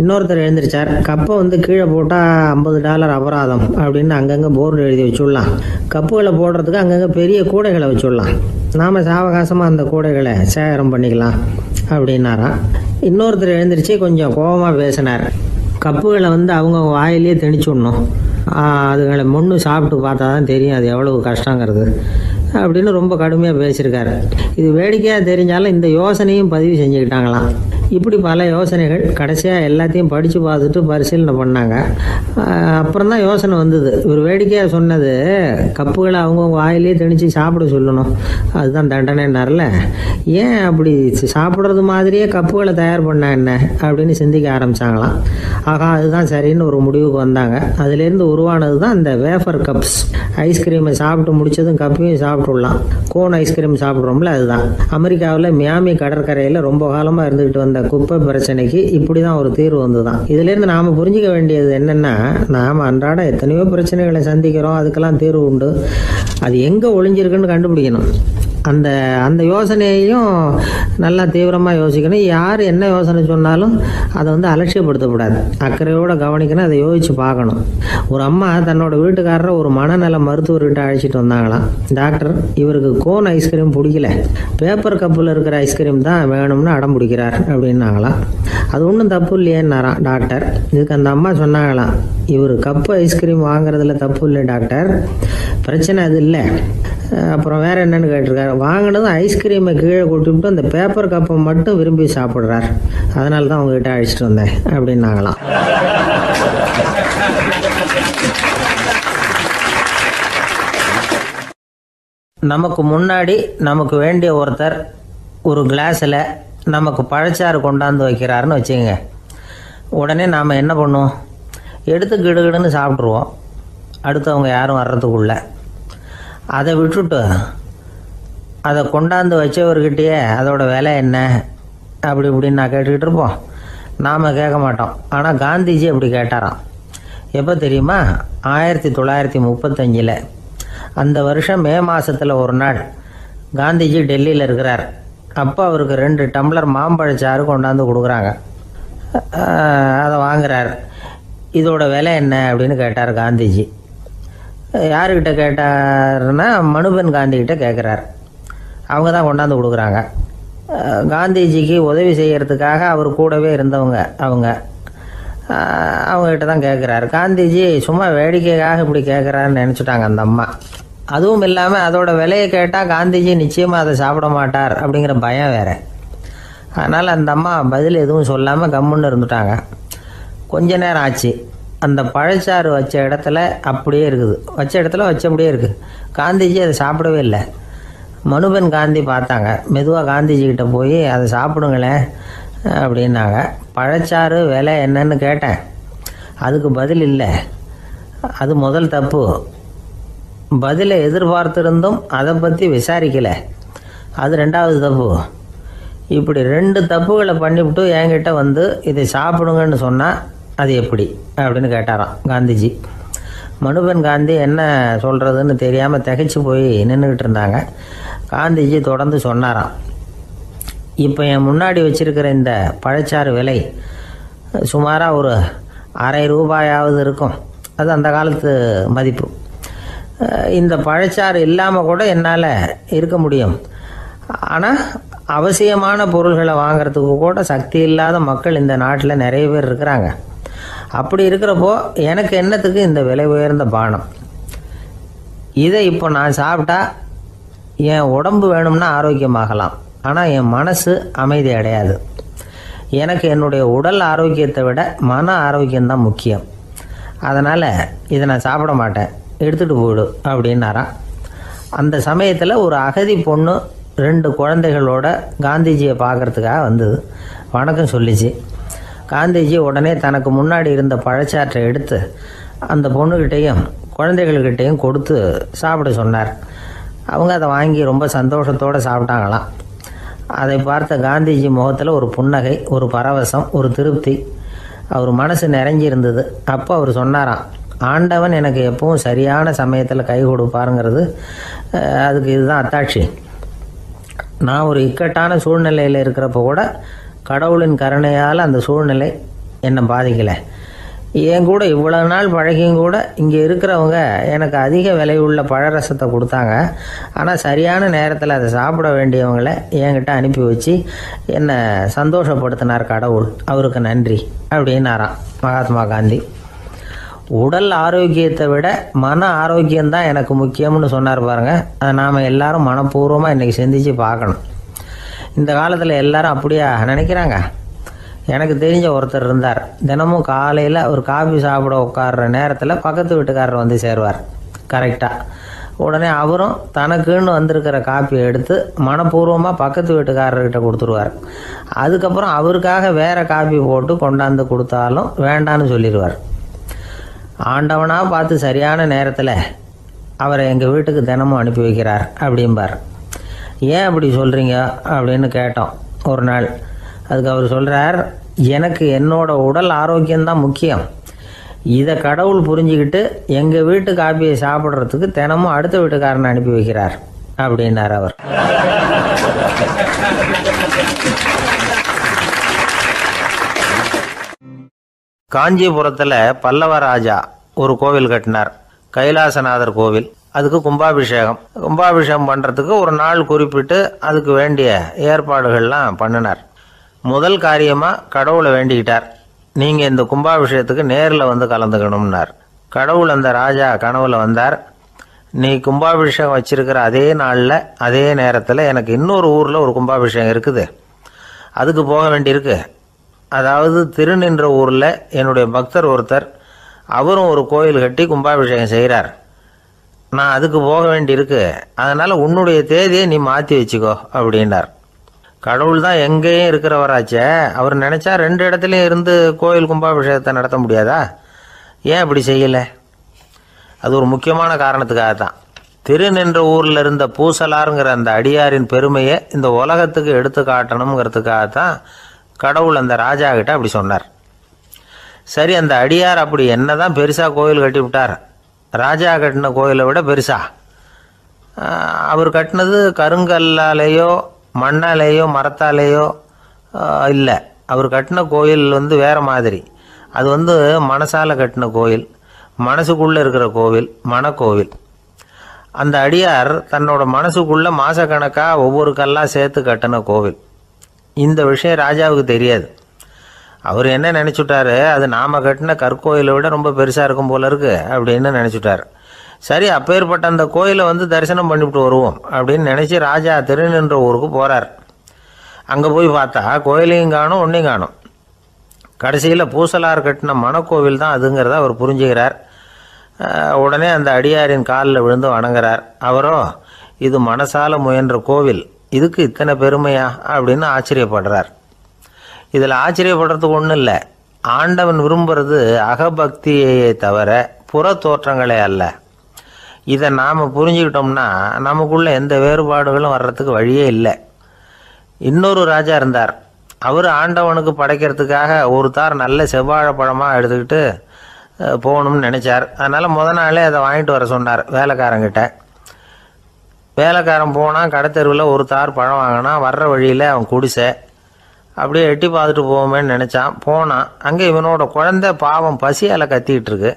இன்னொருத்தர் எழுந்திரிச்சார், கப்பை கீழே போட்டால் $50 அபராதம் அப்படின்னு அங்கங்கே போர்டு எழுதி வச்சுடலாம். கப்புகளை போடுறதுக்கு அங்கங்கே பெரிய கூடைகளை வச்சுடலாம். நாம் சாவகாசமாக அந்த கூடைகளை சேகரம் பண்ணிக்கலாம் அப்படின்னாராம். இன்னொருத்தர் எழுந்திரிச்சு கொஞ்சம் கோபமாக பேசினார். கப்புகளை அவங்க வாயிலேயே திணிச்சு விடணும், அதுகளை முன்னு சாப்பிட்டு பார்த்தா தான் தெரியும் அது எவ்வளவு கஷ்டங்கிறது அப்படின்னு ரொம்ப கடுமையாக பேசியிருக்காரு. இது வேடிக்கையாக தெரிஞ்சாலும் இந்த யோசனையும் பதிவு செஞ்சுக்கிட்டாங்களாம். இப்படி பல யோசனைகள். கடைசியாக எல்லாத்தையும் படித்து பார்த்துட்டு பரிசீலனை பண்ணாங்க. அப்புறம் தான் யோசனை வந்தது. ஒரு வேடிக்கையாக சொன்னது, கப்புகளை அவங்கவுங்க வாயிலே திணிச்சு சாப்பிட சொல்லணும், அதுதான் தண்டனைன்னார்ல. ஏன் அப்படி சாப்பிட்றது மாதிரியே கப்புகளை தயார் பண்ண என்ன அப்படின்னு சிந்திக்க ஆரம்பித்தாங்களாம். ஆகா, அதுதான் சரின்னு ஒரு முடிவுக்கு வந்தாங்க. அதுலேருந்து உருவானது தான் இந்த வேஃபர் கப்ஸ். ஐஸ்கிரீமை சாப்பிட்டு முடிச்சதும் கப்பையும் சாப்பிட்டுடலாம். கோன் ஐஸ்கிரீம் சாப்பிட்றோம்ல, அதுதான். அமெரிக்காவில் மியாமி கடற்கரையில் ரொம்ப காலமாக இருந்துக்கிட்டு வந்த குப்பை பிரச்சனைக்கு இப்படி தான் ஒரு தீர்வு வந்துதான். இதுலேருந்து நாம் புரிஞ்சிக்க வேண்டியது என்னென்னா, நாம் அன்றாட எத்தனையோ பிரச்சனைகளை சந்திக்கிறோம், அதுக்கெல்லாம் தீர்வு உண்டு. அது எங்கே ஒளிஞ்சிருக்குன்னு கண்டுபிடிக்கணும். அந்த யோசனையையும் நல்லா தீவிரமாக யோசிக்கணும். யார் என்ன யோசனை சொன்னாலும் அதை அலட்சியப்படுத்தக்கூடாது. அக்கறையோடு கவனிக்கணும், அதை யோசித்து பார்க்கணும். ஒரு அம்மா தன்னோட வீட்டுக்காரரை ஒரு மனநல மருத்துவர்கிட்ட அழைச்சிட்டு வந்தாங்களாம். டாக்டர், இவருக்கு கோன் ஐஸ்கிரீம் பிடிக்கல, பேப்பர் கப்பில் இருக்கிற ஐஸ்கிரீம் தான் வேணும்னு அடம் பிடிக்கிறார் அப்படின்னாங்களாம். அது ஒன்றும் தப்பு இல்லையேன்னாராம் டாக்டர். இதுக்கு அந்த அம்மா சொன்னாங்களாம், இவர் கப்பு ஐஸ்கிரீம் வாங்குறதுல தப்பு இல்லை டாக்டர், பிரச்சனை அது இல்லை. அப்புறம் வேற என்னன்னு கேட்டிருக்காரு. வாங்கினதும் ஐஸ்கிரீமை கீழே கொட்டிவிட்டு அந்த பேப்பர் கப்பை மட்டும் விரும்பி சாப்பிட்றார், அதனால தான் உங்ககிட்ட அழைச்சிட்டு வந்தேன் அப்படின்னாங்களாம். நமக்கு முன்னாடி நமக்கு வேண்டிய ஒருத்தர் ஒரு கிளாஸில் நமக்கு பழச்சாறு கொண்டாந்து வைக்கிறாருன்னு வச்சுக்கோங்க. உடனே நாம் என்ன பண்ணுவோம், எடுத்து கிடுகிடுன்னு சாப்பிட்ருவோம், அடுத்தவங்க யாரும் வர்றதுக்குள்ள. அதை விட்டுட்டு அதை கொண்டாந்து வச்சவர்கிட்டயே அதோட விலை என்ன அப்படி இப்படின்னு நான் கேட்டுக்கிட்டு இருப்போம். நாம் கேட்க மாட்டோம். ஆனால் காந்திஜி அப்படி கேட்டாராம். எப்போ தெரியுமா? 1935. அந்த வருஷம் மே மாதத்தில் ஒரு நாள் காந்திஜி டெல்லியில் இருக்கிறார். அப்போ அவருக்கு 2 டம்ளர் மாம்பழச்சாறு கொண்டாந்து கொடுக்குறாங்க. அதை வாங்குறார். இதோட விலை என்ன அப்படின்னு கேட்டார் காந்திஜி. யாருக்கிட்ட கேட்டார்னா மனுபென் காந்திகிட்ட கேட்குறார். அவங்க தான் கொண்டாந்து கொடுக்குறாங்க. காந்திஜிக்கு உதவி செய்கிறதுக்காக அவர் கூடவே இருந்தவங்க அவங்ககிட்ட தான் கேட்குறாரு. காந்திஜி சும்மா வேடிக்கைக்காக இப்படி கேட்குறாருன்னு நினச்சிட்டாங்க அந்த அம்மா. அதுவும் இல்லாமல் அதோட விலையை கேட்டால் காந்திஜி நிச்சயமாக அதை சாப்பிட மாட்டார் அப்படிங்கிற பயம் வேறு. அதனால் அந்த அம்மா பதில் எதுவும் சொல்லாமல் கம்முன்னு இருந்துட்டாங்க. கொஞ்ச நேரம் ஆச்சு. அந்த பழச்சாறு வச்ச இடத்துல அப்படியே இருக்குது. வச்ச இடத்துல வச்சபடியே இருக்குது. காந்திஜி அதை சாப்பிடவே இல்லை. மனுபென் காந்தி பார்த்தாங்க. மெதுவாக காந்திஜிக்கிட்ட போய் அதை சாப்பிடுங்களேன் அப்படின்னாங்க. பழச்சாறு விலை என்னன்னு கேட்டேன். அதுக்கு பதில் இல்லை. அது முதல் தப்பு. பதிலை எதிர்பார்த்திருந்தும் அதை பற்றி விசாரிக்கலை. அது 2வது தப்பு. இப்படி 2 தப்புகளை பண்ணிவிட்டு என்கிட்ட வந்து இதை சாப்பிடுங்கன்னு சொன்னால் அது எப்படி அப்படின்னு கேட்டாராம் காந்திஜி. மனுபென் காந்தி என்ன சொல்கிறதுன்னு தெரியாமல் திகைச்சு போய் நின்றுக்கிட்டு இருந்தாங்க. காந்திஜி தொடர்ந்து சொன்னாராம், இப்போ என் முன்னாடி வச்சிருக்கிற இந்த பழச்சாறு விலை சுமாராக ஒரு ₹1/2 இருக்கும். அது அந்த காலத்து மதிப்பு. இந்த பழச்சாறு இல்லாமல் கூட என்னால் இருக்க முடியும். ஆனால் அவசியமான பொருள்களை வாங்கிறதுக்கு கூட சக்தி இல்லாத மக்கள் இந்த நாட்டில் நிறைய பேர் இருக்கிறாங்க. அப்படி இருக்கிறப்போ எனக்கு என்னத்துக்கு இந்த விலை உயர்ந்த பானம்? இதை இப்போ நான் சாப்பிட்டா என் உடம்பு வேணும்னா ஆரோக்கியமாகலாம், ஆனால் என் மனசு அமைதி அடையாது. எனக்கு என்னுடைய உடல் ஆரோக்கியத்தை விட மன ஆரோக்கியம்தான் முக்கியம். அதனால் இதை நான் சாப்பிட மாட்டேன், எடுத்துகிட்டு போயிடு அப்படின்னாராம். அந்த சமயத்தில் ஒரு அகதி பொண்ணு 2 குழந்தைகளோட காந்திஜியை பார்க்குறதுக்காக வந்தது. வணக்கம் சொல்லிச்சு. காந்திஜி உடனே தனக்கு முன்னாடி இருந்த பழச்சாற்றை எடுத்து அந்த பொண்ணுக்கிட்டையும் குழந்தைகள்கிட்டையும் கொடுத்து சாப்பிட சொன்னார். அவங்க அதை வாங்கி ரொம்ப சந்தோஷத்தோடு சாப்பிட்டாங்களாம். அதை பார்த்த காந்திஜி முகத்தில் ஒரு புன்னகை, ஒரு பரவசம், ஒரு திருப்தி. அவர் மனசு நிறைஞ்சி இருந்தது. அப்போ அவர் சொன்னாராம், ஆண்டவன் எனக்கு எப்பவும் சரியான சமயத்தில் கை கொடுப்பாருங்கிறது அதுக்கு இதுதான் அத்தாட்சி. நான் ஒரு இக்கட்டான சூழ்நிலையில் இருக்கிறப்ப கூட கடவுளின் கருணையால் அந்த சூழ்நிலை என்னை பாதிக்கலை. என் கூட இவ்வளோ நாள் பழகியும் கூட இங்கே இருக்கிறவங்க எனக்கு அதிக விலை உள்ள பழரசத்தை கொடுத்தாங்க. ஆனால் சரியான நேரத்தில் அதை சாப்பிட வேண்டியவங்களை என்கிட்ட அனுப்பி வச்சு என்னை சந்தோஷப்படுத்தினார் கடவுள். அவருக்கு நன்றி அப்படின்னாராம் மகாத்மா காந்தி. உடல் ஆரோக்கியத்தை விட மன ஆரோக்கியம்தான் எனக்கு முக்கியம்னு சொன்னார் பாருங்கள். அதை நாம் எல்லாரும் மனப்பூர்வமாக இன்றைக்கி சிந்திச்சு பார்க்கணும். இந்த காலத்தில் எல்லாரும் அப்படியா நினைக்கிறாங்க? எனக்கு தெரிஞ்ச ஒருத்தர் இருந்தார். தினமும் காலையில் ஒரு காஃபி சாப்பிட உட்கார்ற நேரத்தில் பக்கத்து வீட்டுக்காரர் வந்து சேருவார் கரெக்டாக. உடனே அவரும் தனக்குன்னு வந்திருக்கிற காப்பியை எடுத்து மனப்பூர்வமாக பக்கத்து வீட்டுக்காரர்கிட்ட கொடுத்துருவார். அதுக்கப்புறம் அவருக்காக வேறு காப்பி போட்டு கொண்டாந்து கொடுத்தாலும் வேண்டான்னு சொல்லிடுவார். ஆண்டவனாக பார்த்து சரியான நேரத்தில் அவரை எங்கள் வீட்டுக்கு தினமும் அனுப்பி வைக்கிறார் அப்படிம்பார். ஏன் அப்படி சொல்கிறீங்க அப்படின்னு கேட்டோம் ஒரு நாள். அதுக்கு அவர் சொல்கிறார், எனக்கு என்னோட உடல் ஆரோக்கியம்தான் முக்கியம். இதை கடவுள் புரிஞ்சுக்கிட்டு எங்கள் வீட்டு காப்பியை சாப்பிட்றதுக்கு தினமும் அடுத்த வீட்டுக்காரனை அனுப்பி வைக்கிறார் அப்படின்னார் அவர். காஞ்சிபுரத்தில் பல்லவ ராஜா ஒரு கோவில் கட்டினார், கைலாசநாதர் கோவில். அதுக்கு கும்பாபிஷேகம் பண்ணுறதுக்கு ஒரு நாள் குறிப்பிட்டு அதுக்கு வேண்டிய ஏற்பாடுகள்லாம் பண்ணினார். முதல் காரியமாக கடவுளை வேண்டிக்கிட்டார், நீங்கள் இந்த கும்பாபிஷேகத்துக்கு நேரில் வந்து கலந்துக்கணும்னார். கடவுள் அந்த ராஜா கனவுல வந்தார். நீ கும்பாபிஷேகம் வச்சிருக்கிற அதே நாளில் அதே நேரத்தில் எனக்கு இன்னொரு ஊரில் ஒரு கும்பாபிஷேகம் இருக்குது, அதுக்கு போக வேண்டியிருக்கு. அதாவது திருநின்ற ஊரில் என்னுடைய பக்தர் ஒருத்தர், அவரும் ஒரு கோயில் கட்டி கும்பாபிஷேகம் செய்கிறார். நான் அதுக்கு போக வேண்டியிருக்கு, அதனால் உன்னுடைய தேதியை நீ மாற்றி வச்சுக்கோ அப்படின்னார். கடவுள் தான் எங்கேயும் இருக்கிறவராச்சே, அவர் நினச்சா 2 இடத்துலையும் இருந்து கோயில் கும்பாபிஷேகத்தை நடத்த முடியாதா? ஏன் அப்படி செய்யலை? அது ஒரு முக்கியமான காரணத்துக்காகத்தான். திருநின்ற ஊரில் இருந்த பூசலாருங்கிற அந்த அடியாரின் பெருமையை இந்த உலகத்துக்கு எடுத்து காட்டணுங்கிறதுக்காகத்தான் கடவுள் அந்த ராஜா கிட்ட அப்படி சொன்னார். சரி, அந்த அடியார் அப்படி என்னதான் பெருசாக கோயில் கட்டி விட்டார்? ராஜா கட்டின கோயிலை விட பெருசா? அவர் கட்டினது கருங்கல்லாலேயோ மண்ணாலேயோ மரத்தாலேயோ இல்லை. அவர் கட்டின கோயில் வேறு மாதிரி. அது மனசால் கட்டின கோயில், மனசுக்குள்ளே இருக்கிற கோவில், மனக்கோவில். அந்த அடியார் தன்னோட மனசுக்குள்ளே மாதக்கணக்காக ஒவ்வொரு கல்லாக சேர்த்து கட்டின கோவில். இந்த விஷயம் ராஜாவுக்கு தெரியாது. அவர் என்ன நினச்சிட்டாரு, அது நாம் கட்டின கற்கோயிலை விட ரொம்ப பெருசாக இருக்கும் போல இருக்கு அப்படின்னு நினச்சிட்டார். சரி, அப்பேற்பட்ட அந்த கோயிலை தரிசனம் பண்ணிவிட்டு வருவோம் அப்படின்னு நினச்சி ராஜா திருநின்ற ஊருக்கு போகிறார். அங்கே போய் பார்த்தா கோயிலையும் காணும், ஒன்றையும் காணும். கடைசியில் பூசலார் கட்டின மனக்கோவில் தான் அதுங்கிறத அவர் புரிஞ்சுக்கிறார். உடனே அந்த அடியாரின் காலில் விழுந்து வணங்குறார். அவரோ, இது மனசால முயன்ற கோவில், இதுக்கு இத்தனை பெருமையா அப்படின்னு ஆச்சரியப்படுறார். இதில் ஆச்சரியப்படுறதுக்கு ஒன்றும் இல்லை. ஆண்டவன் விரும்புறது அகபக்தியை தவிர புற தோற்றங்களே அல்ல. இதை நாம் புரிஞ்சுக்கிட்டோம்னா நமக்குள்ள எந்த வேறுபாடுகளும் வர்றதுக்கு வழியே இல்லை. இன்னொரு ராஜா இருந்தார். அவர் ஆண்டவனுக்கு படைக்கிறதுக்காக ஒரு தார் நல்ல செவ்வாழைப்பழமாக எடுத்துக்கிட்டு போகணும்னு நினச்சார். அதனால் முத நாளே அதை வாங்கிட்டு வர சொன்னார் வேலைக்காரங்கிட்ட. வேலைக்காரன் போனால் கடைத்தெருவில் ஒரு தார் பழம் வாங்கினா. வர்ற வழியில் அவன் குடிசை. அப்படியே எட்டி பார்த்துட்டு போவோமேன்னு நினச்சான். போனான். அங்கே இவனோட குழந்தை பாவம் பசியால் கத்திக்கிட்டு இருக்கு.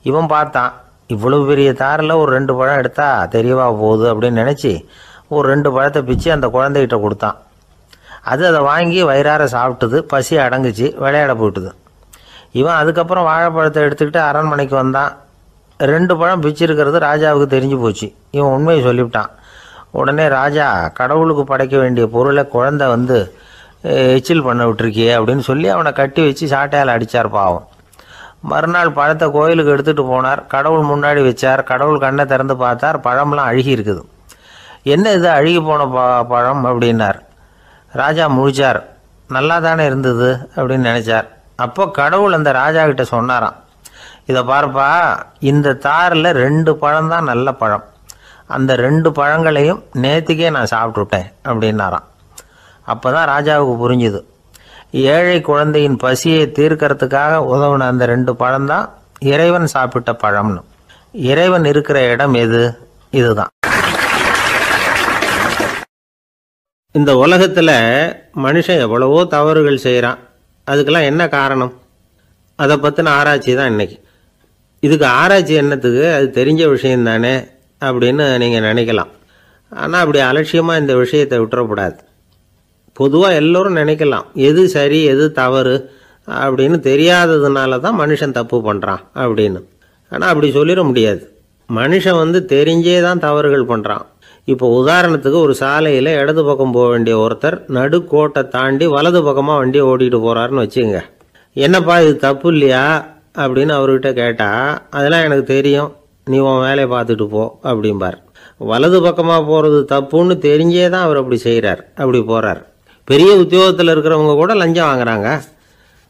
இவன் பார்த்தான், இவ்வளவு பெரிய தாரில் ஒரு 2 பழம் எடுத்தால் தெரியவா போகுது அப்படின்னு நினச்சி ஒரு 2 பழத்தை பிச்சு அந்த குழந்தைகிட்ட கொடுத்தான். அது அதை வாங்கி வயிறார சாப்பிட்டுது. பசி அடங்குச்சு, விளையாட போயிட்டுது. இவன் அதுக்கப்புறம் வாழைப்பழத்தை எடுத்துக்கிட்டு அரண்மனைக்கு வந்தான். 2 பழம் பிச்சிருக்கிறது ராஜாவுக்கு தெரிஞ்சு போச்சு. இவன் உண்மையை சொல்லிவிட்டான். உடனே ராஜா, கடவுளுக்கு படைக்க வேண்டிய பொருளை குழந்தை எச்சில் பண்ண விட்டுருக்கியே அப்படின்னு சொல்லி அவனை கட்டி வச்சு சாட்டையால் அடித்தார். பாவம். மறுநாள் பழத்தை கோயிலுக்கு எடுத்துகிட்டு போனார். கடவுள் முன்னாடி வச்சார். கடவுள் கண்ணை திறந்து பார்த்தார். பழம்லாம் அழுகி இருக்குது. என்ன இது அழுகி போன பழம் அப்படின்னார். ராஜா முழிச்சார். நல்லா தானே இருந்தது அப்படின்னு நினச்சார். அப்போ கடவுள் அந்த ராஜா கிட்ட சொன்னாராம், இதை பார்ப்பா, இந்த தாரில் 2 பழம் தான் நல்ல பழம். அந்த 2 பழங்களையும் நேற்றுக்கே நான் சாப்பிட்டுட்டேன் அப்படின்னாராம். அப்போ தான் ராஜாவுக்கு புரிஞ்சுது, ஏழை குழந்தையின் பசியை தீர்க்கறதுக்காக உதவுன அந்த 2 பழம்தான் இறைவன் சாப்பிட்ட பழம்னு. இறைவன் இருக்கிற இடம் எது? இதுதான். இந்த உலகத்தில் மனுஷன் எவ்வளவோ தவறுகள் செய்கிறான். அதுக்கெல்லாம் என்ன காரணம்? அதை பற்றின ஆராய்ச்சி தான் இன்னைக்கு. இதுக்கு ஆராய்ச்சி என்னத்துக்கு? அது தெரிஞ்ச விஷயம் தானே அப்படின்னு நீங்கள் நினைக்கலாம். ஆனால் அப்படி அலட்சியமாக இந்த விஷயத்தை விட்டுறக்கூடாது. பொதுவாக எல்லோரும் நினைக்கலாம், எது சரி எது தவறு அப்படின்னு தெரியாததுனால தான் மனுஷன் தப்பு பண்ணுறான் அப்படின்னு. ஆனால் அப்படி சொல்லிட முடியாது. மனுஷன் தெரிஞ்சே தான் தவறுகள் பண்ணுறான். இப்போ உதாரணத்துக்கு ஒரு சாலையில் இடது பக்கம் போக வேண்டிய ஒருத்தர் நடுக்கோட்டை தாண்டி வலது பக்கமாக வண்டியை ஓட்டிகிட்டு போகிறாருன்னு வச்சுங்க. என்னப்பா இது தப்பு இல்லையா அப்படின்னு அவர்கிட்ட கேட்டால், அதெல்லாம் எனக்கு தெரியும், நீ உன் வேலையை பார்த்துட்டு போ அப்படிம்பார். வலது பக்கமாக போகிறது தப்புன்னு தெரிஞ்சே தான் அவர் அப்படி செய்கிறார், அப்படி போகிறார். பெரிய உத்தியோகத்தில் இருக்கிறவங்க கூட லஞ்சம் வாங்குறாங்க.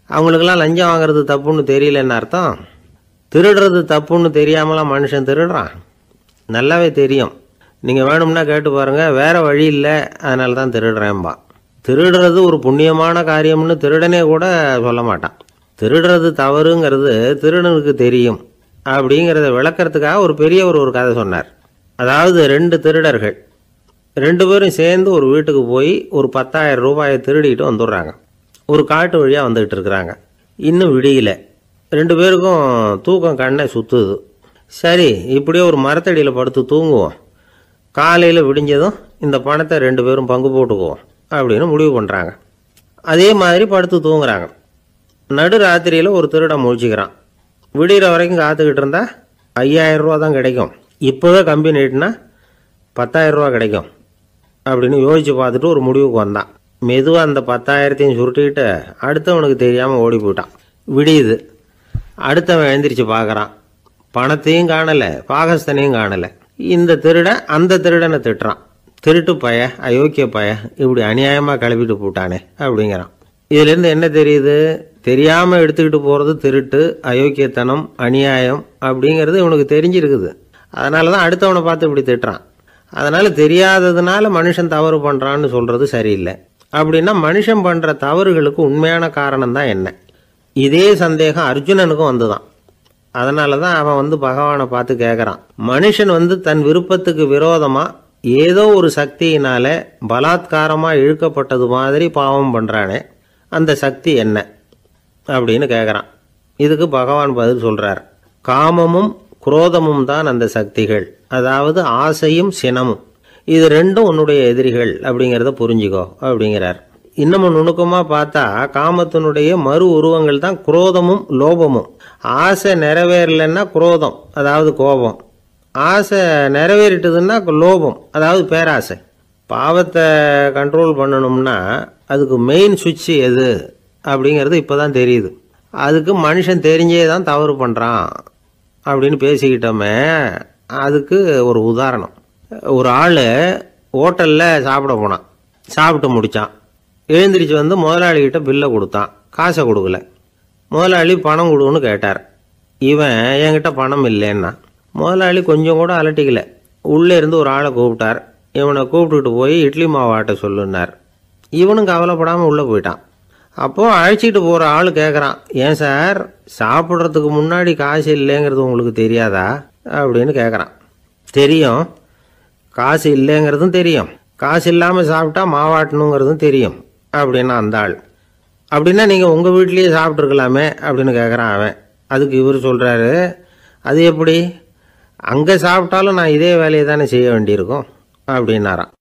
அவங்களுக்கெல்லாம் லஞ்சம் வாங்குறது தப்புன்னு தெரியலன்னு அர்த்தம். திருடுறது தப்புன்னு தெரியாமலாம் மனுஷன் திருடுறான். நல்லாவே தெரியும். நீங்கள் வேணும்னா கேட்டு பாருங்கள், வேறு வழி இல்லை அதனால தான் திருடுறேன்பா. திருடுறது ஒரு புண்ணியமான காரியம்னு திருடனே கூட சொல்ல மாட்டான். திருடுறது தவறுங்கிறது திருடனுக்கு தெரியும் அப்படிங்கிறத விளக்கிறதுக்காக ஒரு பெரியவர் ஒரு கதை சொன்னார். அதாவது 2 திருடர்கள் 2 பேரும் சேர்ந்து ஒரு வீட்டுக்கு போய் ஒரு 10,000 ரூபாயை திருடிட்டு வந்துடுறாங்க. ஒரு காட்டு வழியாக வந்துக்கிட்டு இருக்கிறாங்க. இன்னும் விடியல. 2 பேருக்கும் தூக்கம் கண்ணை சுற்றுது. சரி, இப்படியே ஒரு மரத்தடியில் படுத்து தூங்குவோம், காலையில் விடிஞ்சதும் இந்த பணத்தை 2 பேரும் பங்கு போட்டுக்குவோம் அப்படின்னு முடிவு பண்ணுறாங்க. அதே மாதிரி படுத்து தூங்குறாங்க. நடு ராத்திரியில் ஒரு திருடன் முழிச்சிக்கிறான். விடிகிற வரைக்கும் காத்துக்கிட்டு இருந்தால் 5,000 ரூபா தான் கிடைக்கும், இப்போவே கம்பி நீட்டினா 10,000 ரூபா கிடைக்கும் அப்படின்னு யோசித்து பார்த்துட்டு ஒரு முடிவுக்கு வந்தான். மெதுவாக அந்த 10,000த்தையும் சுருட்டிக்கிட்டு அடுத்தவனுக்கு தெரியாமல் ஓடி போயிட்டான். விடியுது. அடுத்தவன் எழுந்திரிச்சு பார்க்குறான். பணத்தையும் காணலை, பாகஸ்தனையும் காணலை. இந்த திருடன் அந்த திருடனை திட்டுறான். திருட்டு பய, அயோக்கிய பய, இப்படி அநியாயமாக கிளப்பிட்டு போட்டானே அப்படிங்கிறான். இதுலேருந்து என்ன தெரியுது? தெரியாமல் எடுத்துக்கிட்டு போகிறது திருட்டு, அயோக்கியத்தனம், அநியாயம் அப்படிங்கிறது இவனுக்கு தெரிஞ்சிருக்குது. அதனால தான் அடுத்தவனை பார்த்து இப்படி திட்டுறான். அதனால் தெரியாததுனால மனுஷன் தவறு பண்ணுறான்னு சொல்கிறது சரியில்லை. அப்படின்னா மனுஷன் பண்ணுற தவறுகளுக்கு உண்மையான காரணம் தான் என்ன? இதே சந்தேகம் அர்ஜுனனுக்கும் வந்துதான். அதனால தான் அவன் பகவானை பார்த்து கேட்குறான், மனுஷன் தன் விருப்பத்துக்கு விரோதமாக ஏதோ ஒரு சக்தியினால பலாத்காரமாக இழுக்கப்பட்டது மாதிரி பாவம் பண்ணுறானே, அந்த சக்தி என்ன அப்படின்னு கேட்குறான். இதுக்கு பகவான் பதில் சொல்கிறார், காமமும் குரோதமும் தான் அந்த சக்திகள், அதாவது ஆசையும் சினமும். இது ரெண்டும் உன்னுடைய எதிரிகள் அப்படிங்கிறத புரிஞ்சுக்கோ அப்படிங்கிறார். இன்னமும் நுணுக்கமாக பார்த்தா காமத்தினுடைய மறு உருவங்கள் தான் குரோதமும் லோபமும். ஆசை நிறைவேறலைன்னா குரோதம், அதாவது கோபம். ஆசை நிறைவேறிட்டதுன்னா லோபம், அதாவது பேராசை. பாவத்தை கண்ட்ரோல் பண்ணணும்னா அதுக்கு மெயின் சுவிட்ச் எது அப்படிங்கிறது இப்போ தான் தெரியுது. அதுக்கு மனுஷன் தெரிஞ்சே தான் தவறு பண்ணுறான் அப்படின்னு பேசிக்கிட்டோமே. அதுக்கு ஒரு உதாரணம், ஒரு ஆள் ஹோட்டலில் சாப்பிட போனான், சாப்பிட்டு முடித்தான், எழுந்திரிச்சு முதலாளிகிட்ட பில்லை கொடுத்தான், காசை கொடுக்கல. முதலாளி பணம் கொடுன்னு கேட்டார். இவன் என்கிட்ட பணம் இல்லைன்னா. முதலாளி கொஞ்சம் கூட அலட்டிக்கல, உள்ளே இருந்து ஒரு ஆளை கூப்பிட்டார். இவனை கூப்பிட்டுட்டு போய் இட்லி மாவாட்ட சொல்லுன்னார். இவனும் கவலைப்படாமல் உள்ளே போயிட்டான். அப்போது அழைச்சிட்டு போகிற ஆள் கேட்குறான், ஏன் சார் சாப்பிட்றதுக்கு முன்னாடி காசு இல்லைங்கிறது உங்களுக்கு தெரியாதா அப்படின்னு கேட்குறான். தெரியும், காசு இல்லைங்கிறதும் தெரியும், காசு இல்லாமல் சாப்பிட்டா மாவாட்டணுங்கிறதும் தெரியும் அப்படின்னா அந்த ஆள். அப்படின்னா நீங்கள் உங்கள் வீட்லேயே சாப்பிட்ருக்கலாமே அப்படின்னு கேட்குறான் அவன். அதுக்கு இவர் சொல்கிறாரு, அது எப்படி, அங்கே சாப்பிட்டாலும் நான் இதே வேலையை தானே செய்ய வேண்டியிருக்கும் அப்படின்னாராம்.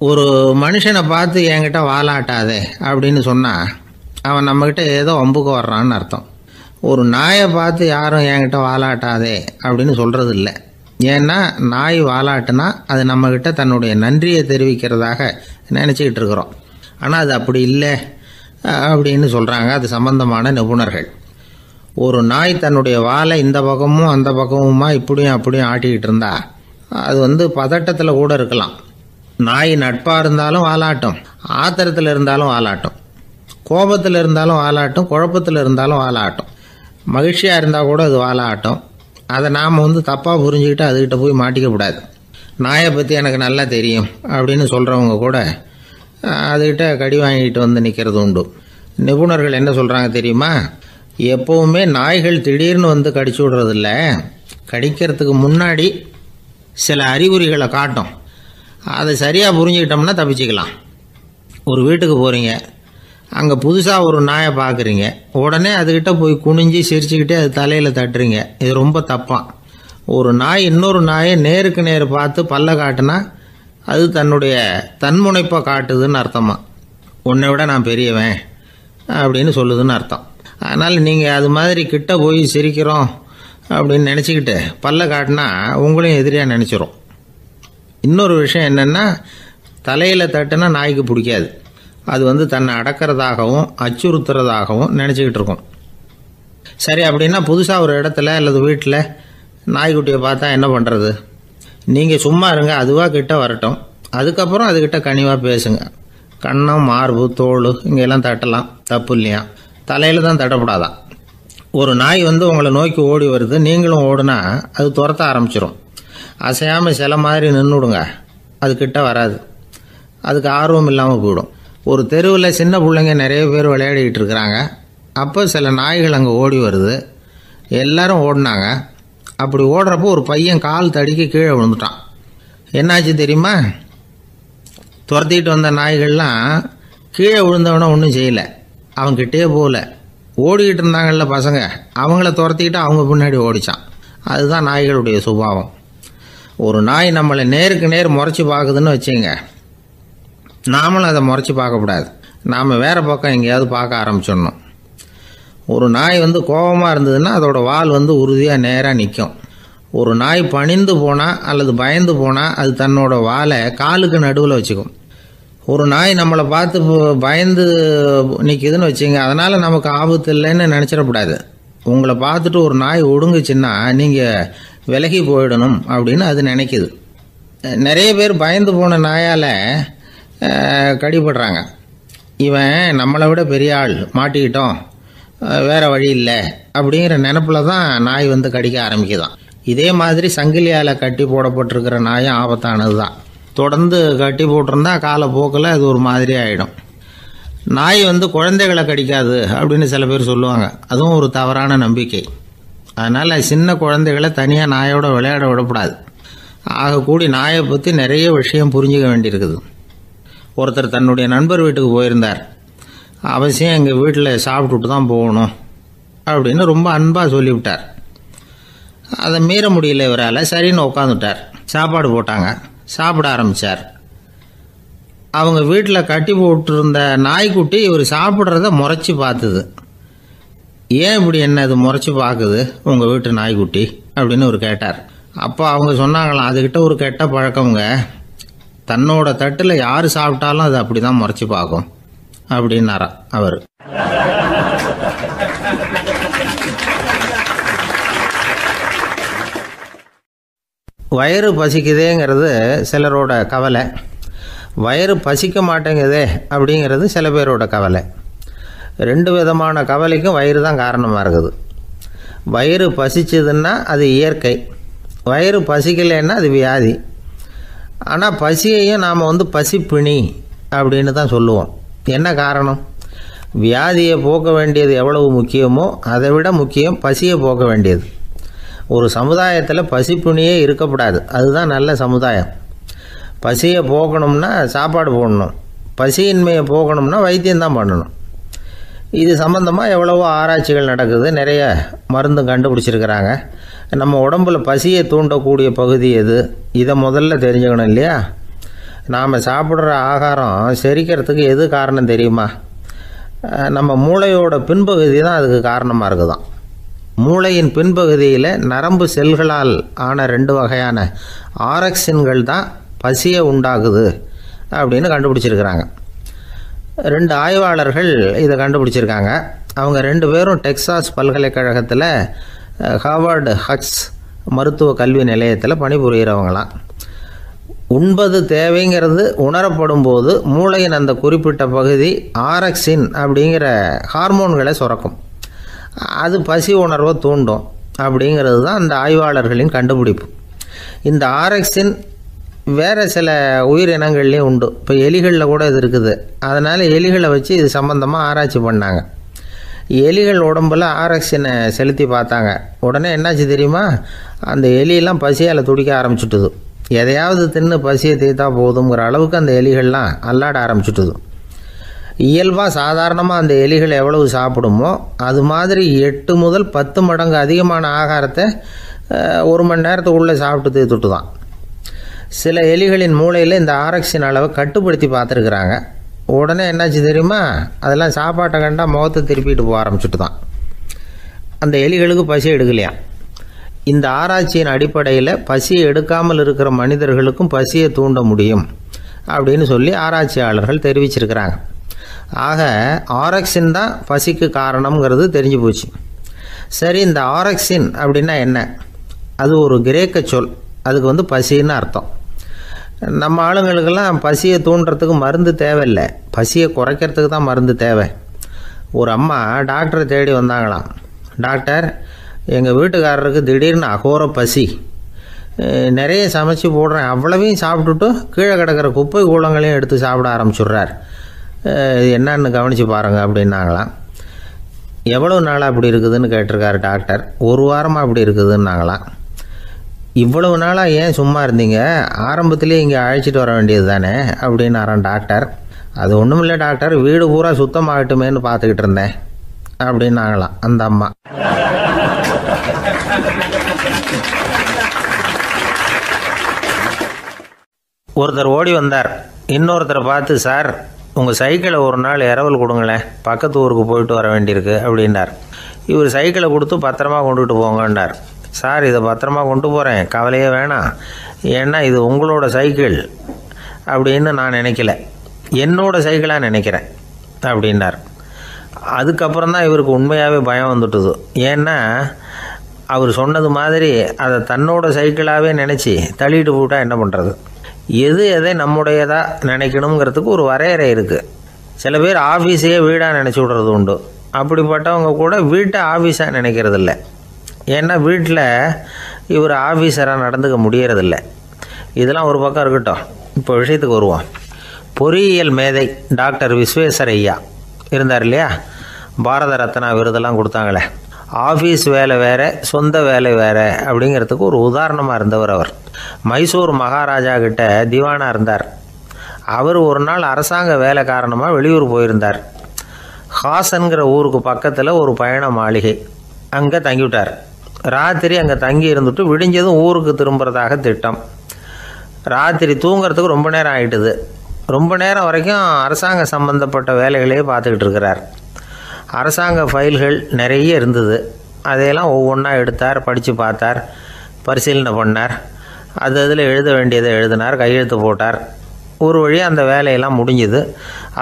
ஒரு மனுஷனை பார்த்து என்கிட்ட வாலாட்டாதே அப்படின்னு சொன்னால் அவன் நம்மக்கிட்ட ஏதோ வம்புக்கு வர்றான்னு அர்த்தம். ஒரு நாயை பார்த்து யாரும் என்கிட்ட வாலாட்டாதே அப்படின்னு சொல்கிறது இல்லை. ஏன்னா நாய் வாலாட்டுனா அது நம்மக்கிட்ட தன்னுடைய நன்றியை தெரிவிக்கிறதாக நினச்சிக்கிட்டு இருக்கிறோம். ஆனால் அது அப்படி இல்லை அப்படின்னு சொல்கிறாங்க அது சம்பந்தமான நிபுணர்கள். ஒரு நாய் தன்னுடைய வாலை இந்த பக்கமும் அந்த பக்கமுமா இப்படியும் அப்படியும் ஆட்டிக்கிட்டு இருந்தா அது பதட்டத்தில் கூட இருக்கலாம். நாய் நட்பாக இருந்தாலும் வாலாட்டும், ஆத்திரத்தில் இருந்தாலும் வாலாட்டும், கோபத்தில் இருந்தாலும் வாலாட்டும், குழப்பத்தில் இருந்தாலும் வாலாட்டும், மகிழ்ச்சியாக இருந்தால் கூட அது வாலாட்டும். அதை நாம் தப்பாக புரிஞ்சுக்கிட்டு அதுக்கிட்ட போய் மாட்டிக்கக்கூடாது. நாயை பற்றி எனக்கு நல்லா தெரியும் அப்படின்னு சொல்கிறவங்க கூட அதுக்கிட்ட கடி வாங்கிட்டு நிற்கிறது உண்டு. நிபுணர்கள் என்ன சொல்கிறாங்க தெரியுமா, எப்போவுமே நாய்கள் திடீர்னு கடிச்சு விடுறதில்ல, கடிக்கிறதுக்கு முன்னாடி சில அறிகுறிகளை காட்டும். அதை சரியாக புரிஞ்சுக்கிட்டோம்னா தப்பிச்சிக்கலாம். ஒரு வீட்டுக்கு போகிறீங்க, அங்கே புதுசாக ஒரு நாயை பார்க்குறீங்க, உடனே அதுக்கிட்ட போய் குனிஞ்சு சிரிச்சுக்கிட்டே அது தலையில் தட்டுறீங்க. இது ரொம்ப தப்பான். ஒரு நாய் இன்னொரு நாயை நேருக்கு நேர் பார்த்து பல்ல காட்டுனா அது தன்னுடைய தன்முனைப்பை காட்டுதுன்னு அர்த்தமா. உன்னை விட நான் பெரியவன் அப்படின்னு சொல்லுதுன்னு அர்த்தம். அதனால் நீங்கள் அது மாதிரி கிட்ட போய் சிரிக்கிறோம் அப்படின்னு நினச்சிக்கிட்டு பல்ல காட்டினா உங்களையும் எதிரியாக நினச்சிரும். இன்னொரு விஷயம் என்னென்னா, தலையில் தட்டுனா நாய்க்கு பிடிக்காது. அது தன்னை அடக்கிறதாகவும் அச்சுறுத்துறதாகவும் நினச்சிக்கிட்டு இருக்கும். சரி, அப்படின்னா புதுசாக ஒரு இடத்துல அல்லது வீட்டில் நாய்க்குட்டியை பார்த்தா என்ன பண்ணுறது? நீங்கள் சும்மா இருங்க, அதுவாக கிட்ட வரட்டும், அதுக்கப்புறம் அதுக்கிட்ட கனிவாக பேசுங்க. கன்னம், மார்பு, தோல் இங்கெல்லாம் தட்டலாம், தப்பு இல்லையா? தலையில் தான் தட்டப்படாதான். ஒரு நாய் உங்களை நோக்கி ஓடி வருது, நீங்களும் ஓடுனா அது துரத்த ஆரம்பிச்சிடும். அசையாமல் சில மாதிரி நின்றுடுங்க, அது கிட்ட வராது. அதுக்கு ஆர்வம் இல்லாமல் போயிடும். ஒரு தெருவில் சின்ன பிள்ளைங்க நிறைய பேர் விளையாடிக்கிட்டு இருக்கிறாங்க. அப்போ சில நாய்கள் அங்கே ஓடி வருது. எல்லாரும் ஓடினாங்க. அப்படி ஓடுறப்போ ஒரு பையன் கால் தடிக்க கீழே விழுந்துட்டான். என்னாச்சு தெரியுமா? துரத்திட்டு வந்த நாய்கள்லாம் கீழே விழுந்தவனை ஒன்றும் செய்யலை, அவன்கிட்டே போகல. ஓடிக்கிட்டு இருந்தாங்கல்ல பசங்க, அவங்கள துரத்திக்கிட்டு அவங்க பின்னாடி ஓடிச்சான். அதுதான் நாய்களுடைய சுபாவம். ஒரு நாய் நம்மளை நேருக்கு நேர் முறைச்சி பார்க்குதுன்னு வச்சுங்க, நாமளும் அதை முறைச்சி பார்க்கக்கூடாது. நாம் வேறு பக்கம் எங்கேயாவது பார்க்க ஆரம்பிச்சிடணும். ஒரு நாய் கோபமாக இருந்ததுன்னா அதோட வால் உறுதியாக நேராக நிற்கும். ஒரு நாய் பணிந்து போனால் அல்லது பயந்து போனால் அது தன்னோட வாலை காலுக்கு நடுவில் வச்சுக்கும். ஒரு நாய் நம்மளை பார்த்து பயந்து நிற்கிதுன்னு வச்சுங்க, அதனால் நமக்கு ஆபத்து இல்லைன்னு நினச்சிடக்கூடாது. உங்களை பார்த்துட்டு ஒரு நாய் ஒடுங்குச்சுன்னா நீங்கள் விலகி போயிடணும் அப்படின்னு அது நினைக்குது. நிறைய பேர் பயந்து போன நாயால் கடிபடுறாங்க. இவன் நம்மளை விட பெரிய ஆள், மாட்டிக்கிட்டோம், வேறு வழி இல்லை அப்படிங்கிற நினப்பில் தான் நாய் கடிக்க ஆரம்பிக்குதான். இதே மாதிரி சங்கிலியால் கட்டி போடப்பட்டிருக்கிற நாயும் ஆபத்தானது தான். தொடர்ந்து கட்டி போட்டிருந்தா காலப்போக்கில் அது ஒரு மாதிரி ஆகிடும். நாய் குழந்தைகளை கடிக்காது அப்படின்னு சில பேர் சொல்லுவாங்க. அதுவும் ஒரு தவறான நம்பிக்கை. அதனால் சின்ன குழந்தைகளை தனியாக நாயோட விளையாட விடக்கூடாது. ஆகக்கூடி நாயை பற்றி நிறைய விஷயம் புரிஞ்சுக்க வேண்டியிருக்குது. ஒருத்தர் தன்னுடைய நண்பர் வீட்டுக்கு போயிருந்தார். அவசியம் எங்கள் வீட்டில் சாப்பிட்டுட்டு தான் போகணும் அப்படின்னு ரொம்ப அன்பாக சொல்லிவிட்டார். அதை மீற முடியல இவரால். சரின்னு உட்காந்துட்டார். சாப்பாடு போட்டாங்க. சாப்பிட ஆரம்பித்தார். அவங்க வீட்டில் கட்டி போட்டிருந்த நாய்க்குட்டி இவர் சாப்பிட்றத முறைச்சி பார்த்துது. ஏன் இப்படி என்ன இது முறைச்சி பார்க்குது உங்கள் வீட்டு நாய்க்குட்டி அப்படின்னு அவர் கேட்டார். அப்போ அவங்க சொன்னாங்களாம், அதுக்கிட்ட ஒரு கெட்ட பழக்கங்க, தன்னோட தட்டில் யார் சாப்பிட்டாலும் அது அப்படி தான் முறைச்சி பார்க்கும் அப்படின்னாரா அவர். வயிறு பசிக்குதேங்கிறது சிலரோட கவலை, வயிறு பசிக்க மாட்டேங்குதே அப்படிங்கிறது சில பேரோட கவலை. ரெண்டு விதமான கவலைக்கும் வயிறு தான் காரணமாக இருக்குது. வயிறு பசிச்சதுன்னா அது இயற்கை, வயிறு பசிக்கலைன்னா அது வியாதி. ஆனால் பசியையும் நாம் பசிப்பிணி அப்படின்னு தான் சொல்லுவோம். என்ன காரணம்? வியாதியை போக்க வேண்டியது எவ்வளவு முக்கியமோ அதை விட முக்கியம் பசியை போக்க வேண்டியது. ஒரு சமுதாயத்தில் பசிப்பிணியே இருக்கக்கூடாது. அதுதான் நல்ல சமுதாயம். பசியை போக்கணும்னா சாப்பாடு போடணும், பசியின்மையை போகணும்னா வைத்தியம்தான் பண்ணணும். இது சம்பந்தமாக எவ்வளவோ ஆராய்ச்சிகள் நடக்குது. நிறைய மருந்து கண்டுபிடிச்சிருக்கிறாங்க. நம்ம உடம்புல பசியை தூண்டக்கூடிய பகுதி எது, இதை முதல்ல தெரிஞ்சுக்கணும் இல்லையா? நாம் சாப்பிட்ற ஆகாரம் செரிக்கிறதுக்கு எது காரணம் தெரியுமா? நம்ம மூளையோட பின்பகுதி தான் அதுக்கு காரணமாக இருக்குதாம். மூளையின் பின்பகுதியில் நரம்பு செல்களால் ஆன 2 வகையான ஆரக்சின்கள் தான் பசியை உண்டாகுது அப்படின்னு கண்டுபிடிச்சிருக்கிறாங்க. 2 ஆய்வாளர்கள் இதை கண்டுபிடிச்சிருக்காங்க. அவங்க 2 பேரும் டெக்சாஸ் பல்கலைக்கழகத்தில் ஹார்வர்டு ஹக்ஸ் மருத்துவ கல்வி நிலையத்தில் பணிபுரிகிறவங்களாம். உண்பது தேவைங்கிறது உணரப்படும் போது மூளையின் அந்த குறிப்பிட்ட பகுதி ஆரக்சின் அப்படிங்கிற ஹார்மோன்களை சுரக்கும். அது பசி உணர்வை தூண்டும் அப்படிங்கிறது தான் அந்த ஆய்வாளர்களின் கண்டுபிடிப்பு. இந்த ஆரக்சின் வேறு சில உயிரினங்கள்லேயும் உண்டு. இப்போ எலிகளில் கூட இது இருக்குது. அதனால் எலிகளை வச்சு இது சம்மந்தமாக ஆராய்ச்சி பண்ணாங்க. எலிகள் உடம்பில் ஆரக்சினை செலுத்தி பார்த்தாங்க. உடனே என்னாச்சு தெரியுமா? அந்த எலியெல்லாம் பசியால் துடிக்க ஆரம்பிச்சுட்டுது. எதையாவது தின்னு பசியை தீர்த்தா போதுங்கிற அளவுக்கு அந்த எலிகள்லாம் அல்லாட ஆரம்பிச்சுட்டுது. இயல்பாக சாதாரணமாக அந்த எலிகள் எவ்வளவு சாப்பிடுமோ அது மாதிரி 8 முதல் 10 மடங்கு அதிகமான ஆகாரத்தை 1 மணி நேரத்துக்குள்ளே சாப்பிட்டு தீர்த்துட்டு தான். சில எலிகளின் மூளையில் இந்த ஆரக்சின் அளவை கட்டுப்படுத்தி பார்த்துருக்குறாங்க. உடனே என்னாச்சு தெரியுமா? அதெல்லாம் சாப்பாட்டை கண்டா முகத்தை திருப்பிட்டு போக ஆரம்பிச்சுட்டு தான். அந்த எலிகளுக்கு பசி எடுக்கலையா. இந்த ஆராய்ச்சியின் அடிப்படையில் பசியை எடுக்காமல் இருக்கிற மனிதர்களுக்கும் பசியை தூண்ட முடியும் அப்படின்னு சொல்லி ஆராய்ச்சியாளர்கள் தெரிவிச்சிருக்கிறாங்க. ஆக ஆரக்சின் தான் பசிக்கு காரணம்ங்கிறது தெரிஞ்சு போச்சு. சரி, இந்த ஆரக்சின் அப்படின்னா என்ன? அது ஒரு கிரேக்க சொல். அதுக்கு பசின்னு அர்த்தம். நம்ம ஆளுங்களுக்கெல்லாம் பசியை தூண்டுறதுக்கு மருந்து தேவையில்லை, பசியை குறைக்கிறதுக்கு தான் மருந்து தேவை. ஒரு அம்மா டாக்டரை தேடி வந்தாங்களாம். டாக்டர், எங்கள் வீட்டுக்காரருக்கு திடீர்னு அகோர பசி, நிறைய சமைச்சு போடுறேன், அவ்வளவையும் சாப்பிட்டுட்டு கீழே கிடக்கிற குப்பை கூலங்களையும் எடுத்து சாப்பிட ஆரம்பிச்சுட்றார், என்னன்னு கவனித்து பாருங்கள் அப்படின்னாங்களாம். எவ்வளோ நாளாக அப்படி இருக்குதுன்னு கேட்டிருக்காரு டாக்டர். 1 வாரமாக அப்படி இருக்குதுன்னாங்களாம். இவ்வளவு நாளாக ஏன் சும்மா இருந்தீங்க? ஆரம்பத்திலே இங்கே அழைச்சிட்டு வர வேண்டியது தானே அப்படின்னாரான் டாக்டர். அது ஒன்றும் இல்லை டாக்டர், வீடு பூரா சுத்தமாகட்டுமேன்னு பார்த்துக்கிட்டு இருந்தேன் அப்படின்னாங்களாம் அந்த அம்மா. ஒருத்தர் ஓடி வந்தார். இன்னொருத்தரை பார்த்து, சார் உங்கள் சைக்கிளை ஒரு நாள் இரவல் கொடுங்களேன், பக்கத்து ஊருக்கு போயிட்டு வர வேண்டியிருக்கு அப்படின்னார். இவர் சைக்கிளை கொடுத்து பத்திரமா கொண்டுகிட்டு போங்கன்னார். சார், இதை பத்திரமா கொண்டு போகிறேன், கவலையே வேணாம், ஏன்னா இது உங்களோட சைக்கிள் அப்படின்னு நான் நினைக்கல, என்னோட சைக்கிளாக நினைக்கிறேன் அப்படின்னார். அதுக்கப்புறம் தான் இவருக்கு உண்மையாகவே பயம் வந்துட்டுது. ஏன்னா அவர் சொன்னது மாதிரி அதை தன்னோட சைக்கிளாகவே நினச்சி தள்ளிட்டு போட்டால் என்ன பண்ணுறது? எது எதை நம்முடையதாக நினைக்கணுங்கிறதுக்கு ஒரு வரையறை இருக்குது. சில பேர் ஆஃபீஸையே வீடாக நினச்சி விடுறது உண்டு. அப்படிப்பட்டவங்க கூட வீட்டை ஆஃபீஸாக நினைக்கிறதில்ல. ஏன்னா வீட்டில் இவர் ஆஃபீஸராக நடந்துக்க முடியறதில்ல. இதெல்லாம் ஒரு பக்கம் இருக்கட்டும். இப்போ விஷயத்துக்கு வருவோம். பொறியியல் மேதை டாக்டர் விஸ்வேஸ்வரய்யா இருந்தார் இல்லையா, பாரத ரத்னா விருதெல்லாம் கொடுத்தாங்களே. ஆஃபீஸ் வேலை வேறு, சொந்த வேலை வேறு அப்படிங்கிறதுக்கு ஒரு உதாரணமாக இருந்தவர் அவர். மைசூர் மகாராஜா கிட்ட திவானாக இருந்தார். அவர் ஒரு நாள் அரசாங்க வேலை காரணமாக வெளியூர் போயிருந்தார். ஹாசன்கிற ஊருக்கு பக்கத்தில் ஒரு பயண மாளிகை, அங்கே தங்கிவிட்டார். ராத்திரி அங்கே தங்கி இருந்துட்டு விடிஞ்சதும் ஊருக்கு திரும்புறதாக திட்டம். ராத்திரி தூங்கிறதுக்கு ரொம்ப நேரம் ஆகிட்டுது. ரொம்ப நேரம் வரைக்கும் அரசாங்க சம்பந்தப்பட்ட வேலைகளையே பார்த்துக்கிட்டு இருக்கிறார். அரசாங்க ஃபைல்கள் நிறைய இருந்தது. அதையெல்லாம் ஒவ்வொன்றா எடுத்தார், படித்து பார்த்தார், பரிசீலனை பண்ணார். அதில் எழுத வேண்டியதை எழுதினார், கையெழுத்து போட்டார். ஒரு வழியாக அந்த வேலையெல்லாம் முடிஞ்சுது.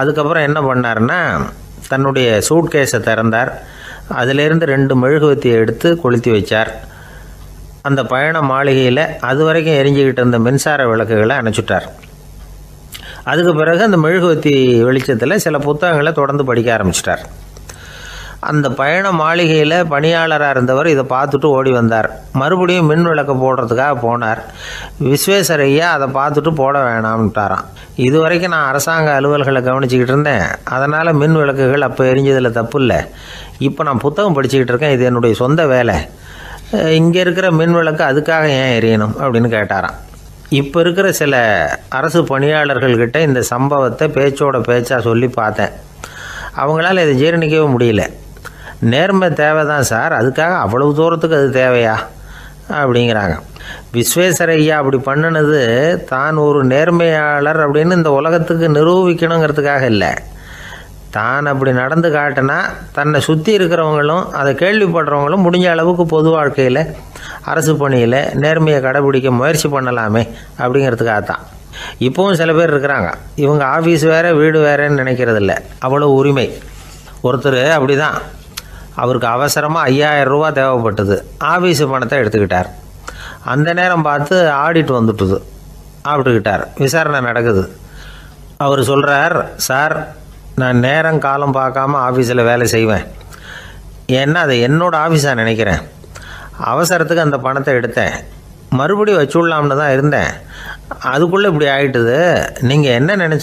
அதுக்கப்புறம் என்ன பண்ணார்னா, தன்னுடைய சூட்கேஸை திறந்தார். அதிலிருந்து 2 மெழுகுவத்தியை எடுத்து கொளுத்தி வச்சார். அந்த பயண மாளிகையில் அது வரைக்கும் எரிஞ்சிக்கிட்டு இருந்த மின்சார விளக்குகளை அணைச்சிட்டார். அதுக்கு பிறகு அந்த மெழுகுவத்தி வெளிச்சத்தில் சில புத்தகங்களை தொடர்ந்து படிக்க ஆரம்பிச்சிட்டார். அந்த பயண மாளிகையில் பணியாளராக இருந்தவர் இதை பார்த்துட்டு ஓடி வந்தார். மறுபடியும் மின் விளக்கு போடுறதுக்காக போனார். விஸ்வேஸ்வரய்யா அதை பார்த்துட்டு போட வேணாம்ட்டாராம். இது வரைக்கும் நான் அரசாங்க அலுவல்களை கவனிச்சிக்கிட்டு இருந்தேன், அதனால் மின் விளக்குகள் அப்போ எரிஞ்சதில் தப்பு இல்லை. இப்போ நான் புத்தகம் படிச்சுக்கிட்டு இருக்கேன், இது என்னுடைய சொந்த வேலை. இங்கே இருக்கிற மின் விளக்கு அதுக்காக ஏன் எரியணும் அப்படின்னு கேட்டாராம். இப்போ இருக்கிற சில அரசு பணியாளர்கள்கிட்ட இந்த சம்பவத்தை பேச்சோட பேச்சாக சொல்லி பார்த்தேன். அவங்களால இதை ஜீரணிக்கவே முடியல. நேர்மை தேவை தான் சார், அதுக்காக அவ்வளவு தூரத்துக்கு அது தேவையா அப்படிங்கிறாங்க. விஸ்வேஸ்வரய்யா அப்படி பண்ணினது தான் ஒரு நேர்மையாளர் அப்படின்னு இந்த உலகத்துக்கு நிரூபிக்கணுங்கிறதுக்காக இல்லை. தான் அப்படி நடந்து காட்டினா தன்னை சுற்றி இருக்கிறவங்களும் அதை கேள்விப்படுறவங்களும் முடிஞ்ச அளவுக்கு பொது வாழ்க்கையில், அரசு பணியில் நேர்மையை கடைபிடிக்க முயற்சி பண்ணலாமே அப்படிங்கிறதுக்காகத்தான். இப்போவும் சில பேர் இருக்கிறாங்க, இவங்க ஆஃபீஸ் வேறு வீடு வேறேன்னு நினைக்கிறதில்ல, அவ்வளோ உரிமை. ஒருத்தர் அப்படி தான், அவருக்கு அவசரமாக 5000 ரூபா தேவைப்பட்டது. ஆஃபீஸு பணத்தை எடுத்துக்கிட்டார். அந்த நேரம் பார்த்து ஆடிட் வந்துட்டுது. ஆப்பிட்டுக்கிட்டார். விசாரணை நடக்குது. அவர் சொல்கிறார், சார் நான் நேரம் காலம் பார்க்காம ஆஃபீஸில் வேலை செய்வேன், ஏன்னா அதை என்னோடய ஆஃபீஸாக நினைக்கிறேன். அவசரத்துக்கு அந்த பணத்தை எடுத்தேன், மறுபடியும் வச்சுடலாம்னு தான் இருந்தேன், அதுக்குள்ளே இப்படி ஆகிட்டுது. நீங்கள் என்ன நினச்சி